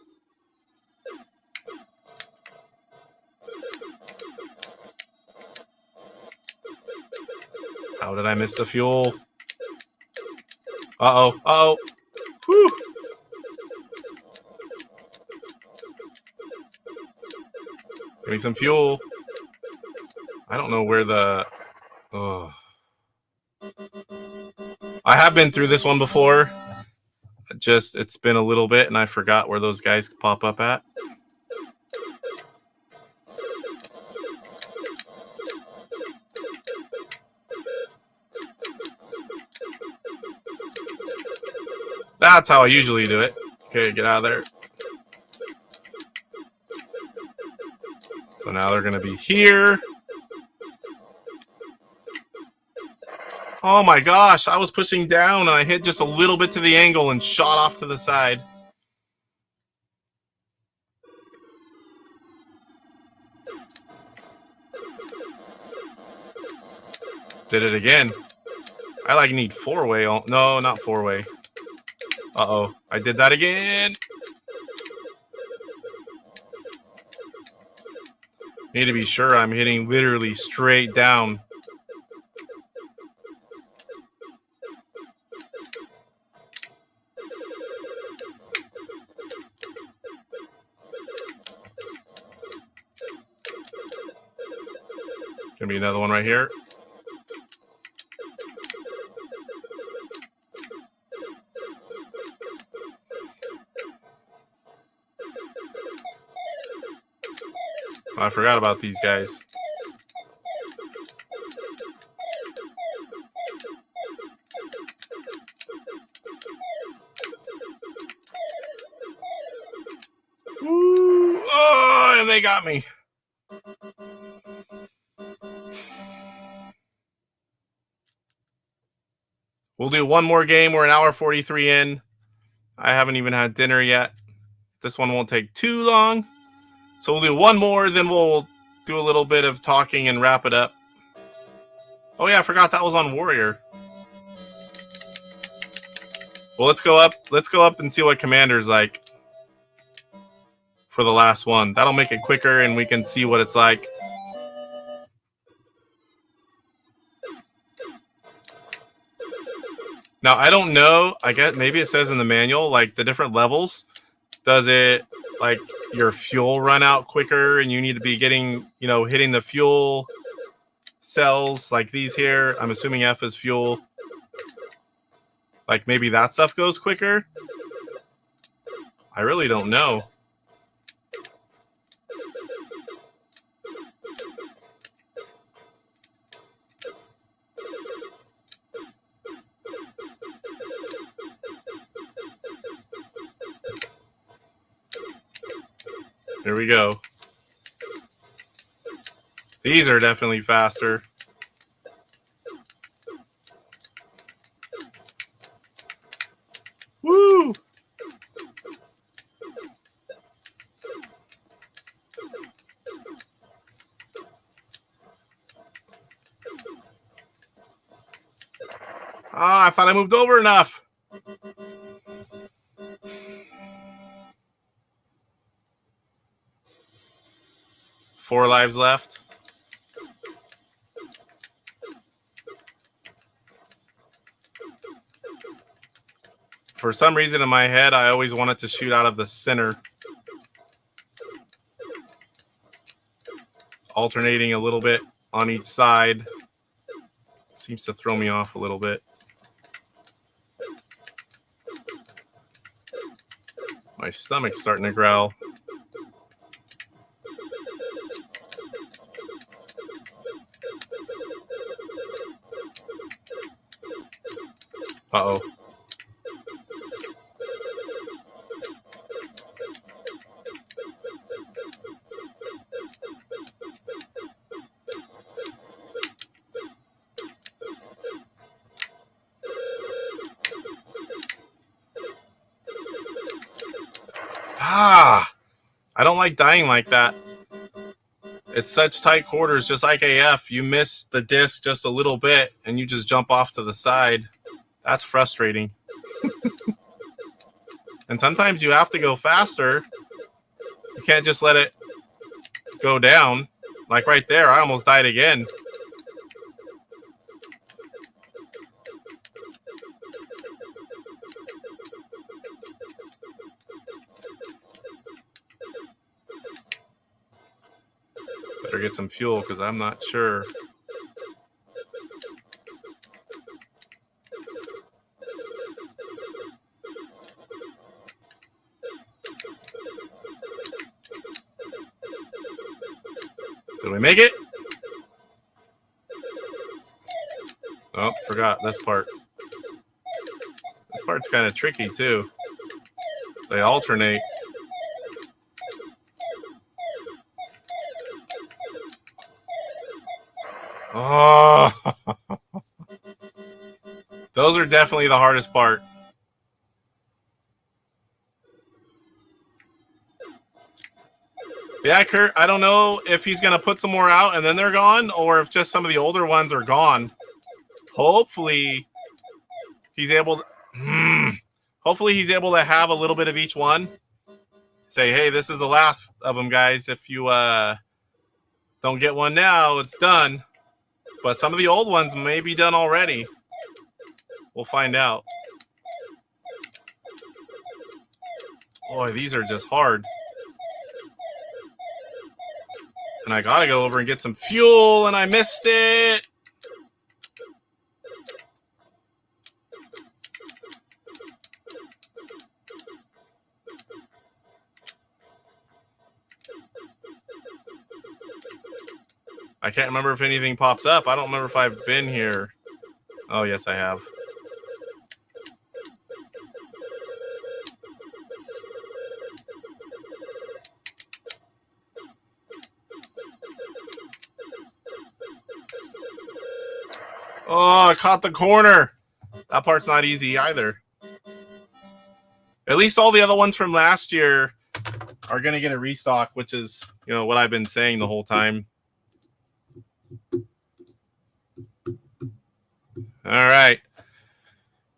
How did I miss the fuel? Uh-oh. Uh-oh. Whew. Give me some fuel. I don't know where the... Oh. I have been through this one before. Just, it's been a little bit, and I forgot where those guys pop up at. That's how I usually do it. Okay, get out of there. So now they're going to be here. Oh my gosh, I was pushing down and I hit just a little bit to the angle and shot off to the side. Did it again. I like need four-way. No, not four-way. Uh-oh, I did that again. Need to be sure I'm hitting literally straight down. Gonna be another one right here. I forgot about these guys. Ooh, oh, and they got me. We'll do one more game. We're an hour 43 in. I haven't even had dinner yet. This one won't take too long. So we'll do one more, then we'll do a little bit of talking and wrap it up. Oh yeah, I forgot that was on Warrior. Well, let's go up. Let's go up and see what Commander's like for the last one. That'll make it quicker and we can see what it's like. Now, I don't know. I guess maybe it says in the manual, like the different levels. Does it like your fuel run out quicker and you need to be getting, you know, hitting the fuel cells like these here? I'm assuming F is fuel. Like maybe that stuff goes quicker. I really don't know. Here we go. These are definitely faster. Woo! Ah, I thought I moved over enough. 4 lives left. For some reason in my head, I always wanted to shoot out of the center. Alternating a little bit on each side. Seems to throw me off a little bit. My stomach's starting to growl. Uh-oh. I don't like dying like that. It's such tight quarters, just like AF. You miss the disc just a little bit, and you just jump off to the side. That's frustrating. And sometimes you have to go faster. You can't just let it go down. Like right there, I almost died again. Better get some fuel because I'm not sure. Did we make it? Oh, forgot this part. This part's kind of tricky too. They alternate. Oh, those are definitely the hardest part. Yeah, Kurt, I don't know if he's going to put some more out and then they're gone, or if just some of the older ones are gone. Hopefully he's able to, hopefully he's able to have a little bit of each one. Say, hey, this is the last of them, guys. If you don't get one now, it's done. But some of the old ones may be done already. We'll find out. Boy, these are just hard. And I gotta go over and get some fuel, and I missed it. I can't remember if anything pops up. I don't remember if I've been here. Oh, yes, I have. Oh, I caught the corner. That part's not easy either. At least all the other ones from last year are going to get a restock, which is, you know, what I've been saying the whole time. All right.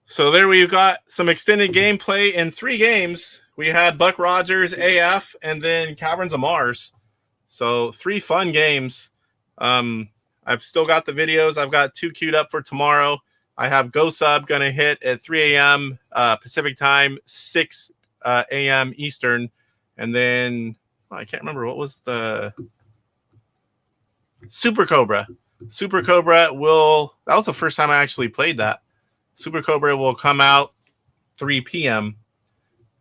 So there we've got some extended gameplay in 3 games. We had Buck Rogers, AF, and then Caverns of Mars. So 3 fun games. I've still got the videos. I've got 2 queued up for tomorrow. I have GoSub going to hit at 3 a.m. Pacific time, 6 a.m. Eastern. And then, I can't remember, what was the... Super Cobra. Super Cobra will... That was the first time I actually played that. Super Cobra will come out 3 p.m.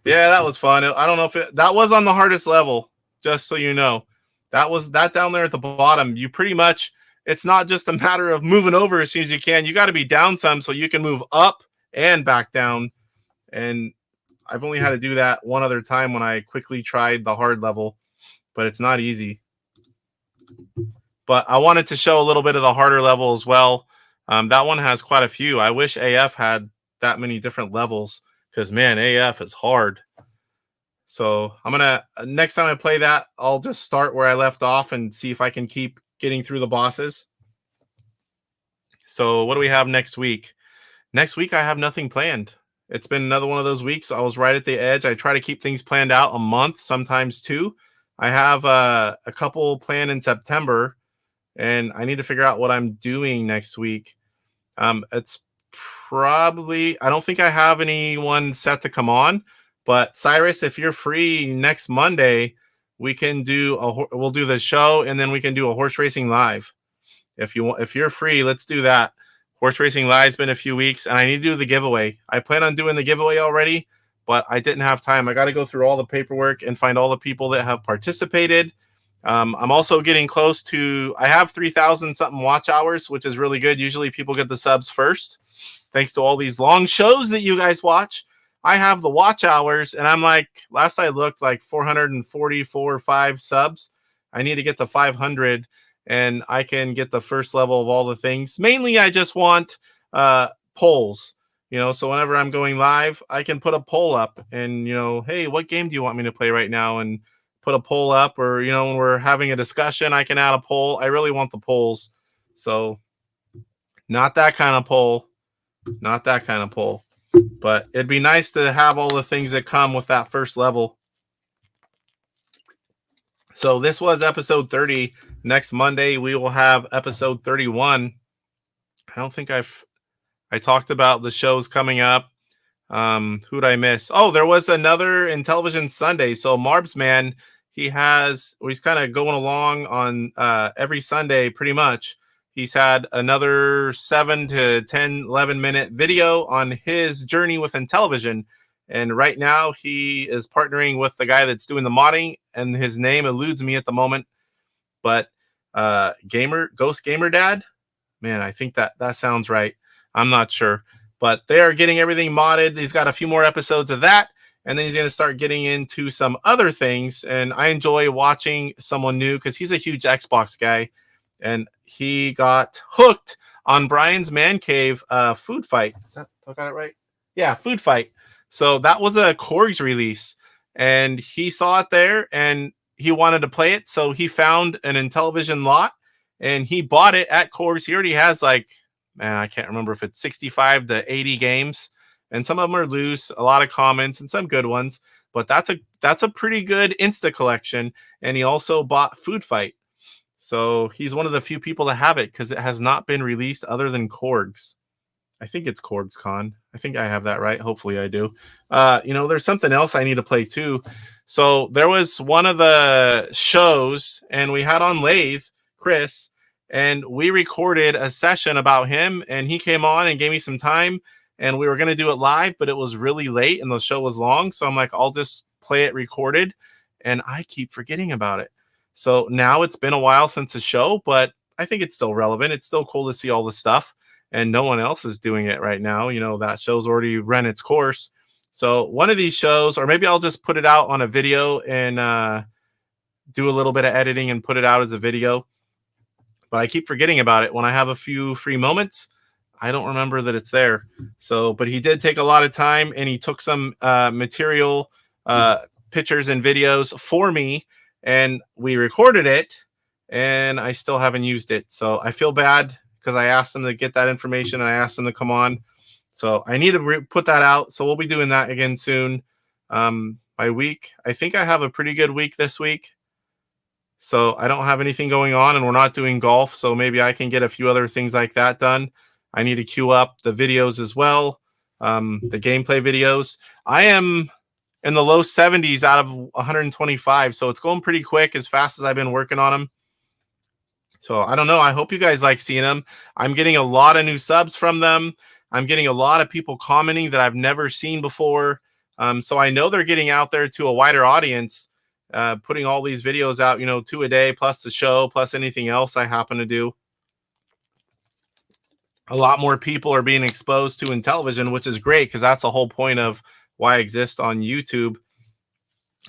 Yeah, that was fun. I don't know if that was on the hardest level, just so you know. That was that down there at the bottom. You pretty much... It's not just a matter of moving over as soon as you can. You got to be down some so you can move up and back down. And I've only had to do that one other time when I quickly tried the hard level, but it's not easy. But I wanted to show a little bit of the harder level as well. That one has quite a few. I wish AF had that many different levels because, man, AF is hard. So I'm going to, next time I play that, I'll just start where I left off and see if I can keep getting through the bosses. So what do we have next week? Next week, I have nothing planned. It's been another one of those weeks. I was right at the edge. I try to keep things planned out a month, sometimes 2. I have a couple planned in September, and I need to figure out what I'm doing next week. It's probably, I don't think I have anyone set to come on, but Cyrus, if you're free next Monday, we can do we'll do the show, and then we can do a horse racing live. If you're free, let's do that. Horse racing live's been a few weeks, and I need to do the giveaway. I plan on doing the giveaway already, but I didn't have time. I got to go through all the paperwork and find all the people that have participated. I'm also getting close to, I have 3,000 something watch hours, which is really good. Usually people get the subs first. Thanks to all these long shows that you guys watch. I have the watch hours, and I'm like, last I looked, like 444 or 5 subs. I need to get to 500, and I can get the first level of all the things. Mainly, I just want polls. So whenever I'm going live, I can put a poll up and, hey, what game do you want me to play right now? And put a poll up, or, when we're having a discussion, I can add a poll. I really want the polls. So not that kind of poll, but it'd be nice to have all the things that come with that first level. So this was episode 30. Next Monday, we will have episode 31. I don't think I talked about the shows coming up. Who'd I miss? Oh, there was another Intellivision Sunday. So Marbs Man, he's kind of going along on every Sunday pretty much. He's had another 7 to 10, 11 minute video on his journey with Intellivision. And right now he is partnering with the guy that's doing the modding, and his name eludes me at the moment. But Ghost Gamer Dad? Man, I think that sounds right. I'm not sure. But they are getting everything modded. He's got a few more episodes of that, and then he's going to start getting into some other things. And I enjoy watching someone new because he's a huge Xbox guy, and he got hooked on Brian's Man Cave food fight. I got it right? Yeah, food fight. So that was a Korg's release, and he saw it there, and he wanted to play it. So he found an Intellivision lot, and he bought it at Korg's. He already has I can't remember if it's 65 to 80 games, and some of them are loose, a lot of comments and some good ones, but that's a pretty good Insta collection. And he also bought Food Fight. So he's one of the few people to have it because it has not been released other than Korg's. I think it's Korg's Con. I think I have that right. Hopefully I do. There's something else I need to play too. So there was one of the shows, and we had on Lathe, Chris, and we recorded a session about him, and he came on and gave me some time, and we were going to do it live, but it was really late and the show was long. So I'm like, I'll just play it recorded, and I keep forgetting about it. So now it's been a while since the show, but I think it's still relevant. It's still cool to see all the stuff, and no one else is doing it right now. That show's already run its course. So one of these shows, or maybe I'll just put it out on a video and do a little bit of editing and put it out as a video. But I keep forgetting about it. When I have a few free moments, I don't remember that it's there. So, but he did take a lot of time, and he took some material, pictures and videos for me, and we recorded it, and I still haven't used it. So I feel bad because I asked him to get that information, and I asked him to come on. So I need to put that out. So we'll be doing that again soon. My week, I think I have a pretty good week this week. So I don't have anything going on, and we're not doing golf. So maybe I can get a few other things like that done. I need to queue up the videos as well. The gameplay videos. I am in the low 70s out of 125. So it's going pretty quick, as fast as I've been working on them. So I don't know. I hope you guys like seeing them. I'm getting a lot of new subs from them. I'm getting a lot of people commenting that I've never seen before. So I know they're getting out there to a wider audience. Putting all these videos out, 2 a day, plus the show, plus anything else I happen to do. A lot more people are being exposed to Intellivision, which is great, because that's the whole point of why I exist on YouTube,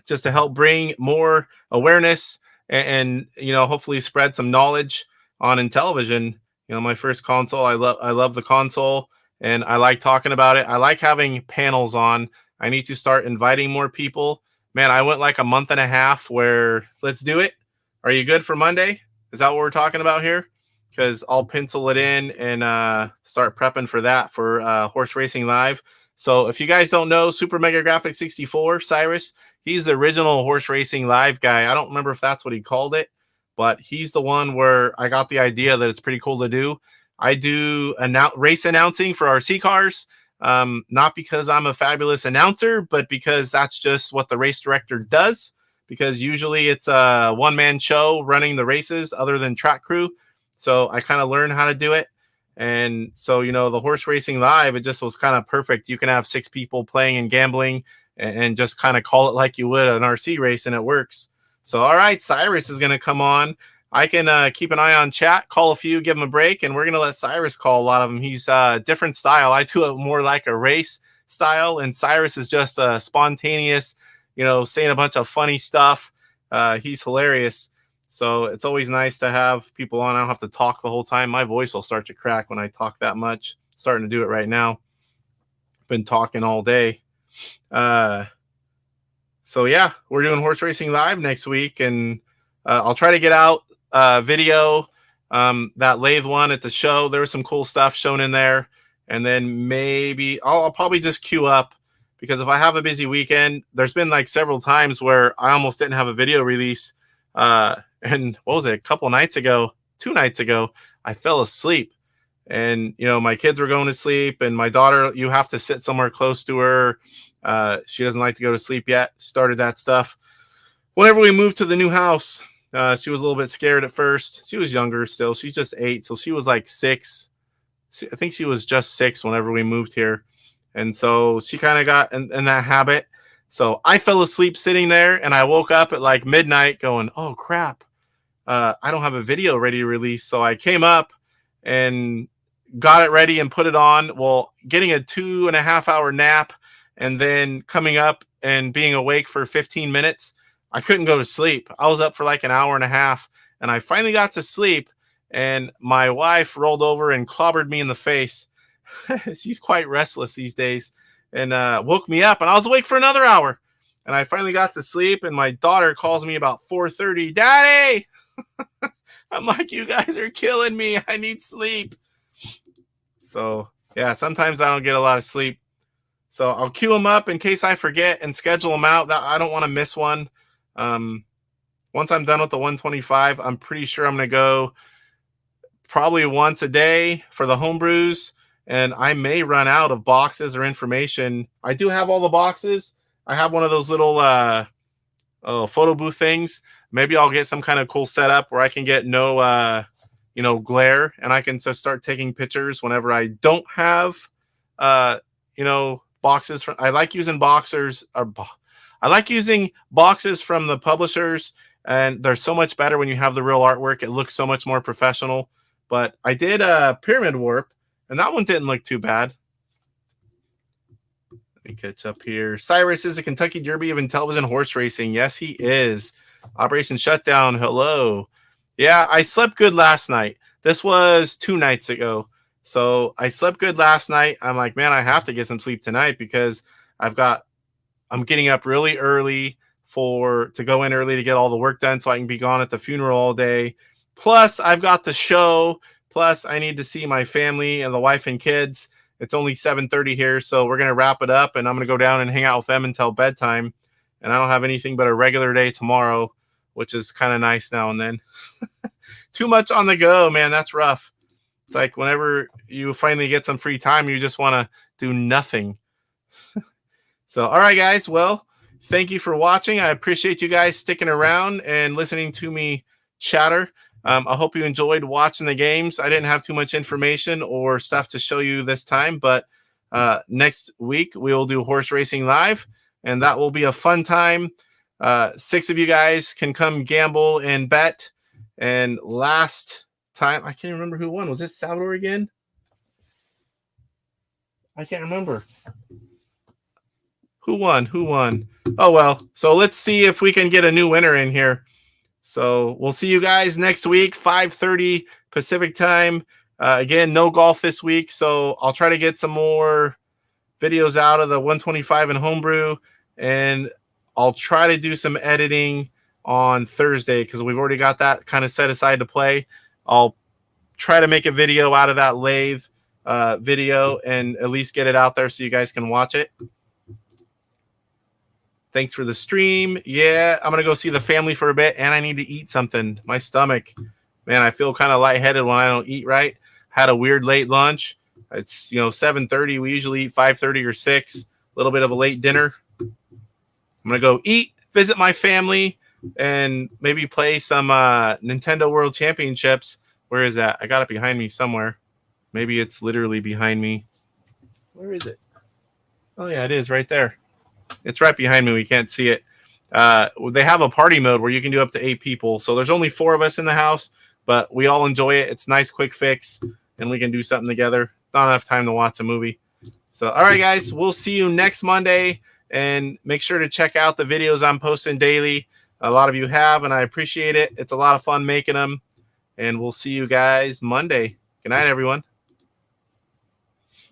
just to help bring more awareness and hopefully spread some knowledge on Intellivision. My first console, I love the console, and I like talking about it. I like having panels on. I need to start inviting more people. Man, I went like a month and a half where, let's do it. Are you good for Monday? Is that what we're talking about here? Because I'll pencil it in and start prepping for that for Horse Racing Live. So if you guys don't know, Super Mega Graphics 64, Cyrus, he's the original Horse Racing Live guy. I don't remember if that's what he called it, but he's the one where I got the idea that it's pretty cool to do. I do race announcing for RC cars. Not because I'm a fabulous announcer, but because that's just what the race director does, because usually it's a one-man show running the races other than track crew. So I kind of learned how to do it. And so, the Horse Racing Live, it just was kind of perfect. You can have 6 people playing and gambling and just kind of call it like you would an RC race, and it works. So, all right, Cyrus is going to come on. I can keep an eye on chat, call a few, give him a break, and we're going to let Cyrus call a lot of them. He's different style. I do it more like a race style, and Cyrus is just spontaneous, saying a bunch of funny stuff. He's hilarious. So it's always nice to have people on. I don't have to talk the whole time. My voice will start to crack when I talk that much. Starting to do it right now. been talking all day. So yeah, we're doing horse racing live next week, and I'll try to get out video, that lathe one at the show. There was some cool stuff shown in there, and then maybe I'll probably just queue up, because if I have a busy weekend, there's been like several times where I almost didn't have a video release. And what was it? Two nights ago, I fell asleep, and my kids were going to sleep, and my daughter, you have to sit somewhere close to her. She doesn't like to go to sleep yet. Started that stuff. Whenever we moved to the new house, she was a little bit scared at first. She was younger still. She's just 8. So she was like 6. I think she was just 6 whenever we moved here. And so she kind of got in that habit. So I fell asleep sitting there, and I woke up at like midnight going, oh crap. I don't have a video ready to release. So I came up and got it ready and put it on. Well, getting a 2.5 hour nap and then coming up and being awake for 15 minutes, I couldn't go to sleep. I was up for like an hour and a half, and I finally got to sleep, and my wife rolled over and clobbered me in the face. She's quite restless these days, and woke me up, and I was awake for another hour, and I finally got to sleep, and my daughter calls me about 4:30, Daddy! I'm like, you guys are killing me. I need sleep. So yeah, sometimes I don't get a lot of sleep. So I'll queue them up in case I forget and schedule them out. That I don't want to miss one. Once I'm done with the 125, I'm pretty sure I'm going to go probably once a day for the homebrews, and I may run out of boxes or information. I do have all the boxes. I have one of those little photo booth things. Maybe I'll get some kind of cool setup where I can get no glare, and I can just start taking pictures whenever I don't have boxes. I like using I like using boxes from the publishers, and they're so much better when you have the real artwork. It looks so much more professional. But I did a Pyramid Warp, and that one didn't look too bad. Let me catch up here. Cyrus is a Kentucky Derby of Intellivision horse racing. Yes, he is. Operation Shutdown. Hello. Yeah, I slept good last night. This was 2 nights ago. So I slept good last night. I'm like, man, I have to get some sleep tonight, because I'm getting up really early to go in early to get all the work done so I can be gone at the funeral all day. Plus, I've got the show. Plus, I need to see my family and the wife and kids. It's only 7:30 here, so we're going to wrap it up, and I'm going to go down and hang out with them until bedtime. And I don't have anything but a regular day tomorrow, which is kind of nice now and then. Too much on the go, man. That's rough. It's like whenever you finally get some free time, you just want to do nothing. So, all right, guys. Well, thank you for watching. I appreciate you guys sticking around and listening to me chatter. I hope you enjoyed watching the games. I didn't have too much information or stuff to show you this time, but next week we will do horse racing live, and that will be a fun time. 6 of you guys can come gamble and bet. And last time, I can't remember who won. Was it Salvador again? I can't remember. Who won? Oh, well. So let's see if we can get a new winner in here. So we'll see you guys next week, 5:30 Pacific time. Again, no golf this week, so I'll try to get some more videos out of the 125 and homebrew, and I'll try to do some editing on Thursday, because we've already got that kind of set aside to play. I'll try to make a video out of that lathe video and at least get it out there so you guys can watch it. Thanks for the stream. Yeah, I'm going to go see the family for a bit, and I need to eat something. My stomach, man, I feel kind of lightheaded when I don't eat right. Had a weird late lunch. It's 7:30. We usually eat 5:30 or 6. A little bit of a late dinner. I'm going to go eat, visit my family, and maybe play some Nintendo World Championships. Where is that? I got it behind me somewhere. Maybe it's literally behind me. Where is it? Oh, yeah, it is right there. It's right behind me. We can't see it. They have a party mode where you can do up to 8 people. So there's only 4 of us in the house, but we all enjoy it. It's a nice, quick fix, and we can do something together. Not enough time to watch a movie. So, all right, guys, we'll see you next Monday, and make sure to check out the videos I'm posting daily. A lot of you have, and I appreciate it. It's a lot of fun making them, and we'll see you guys Monday. Good night, everyone.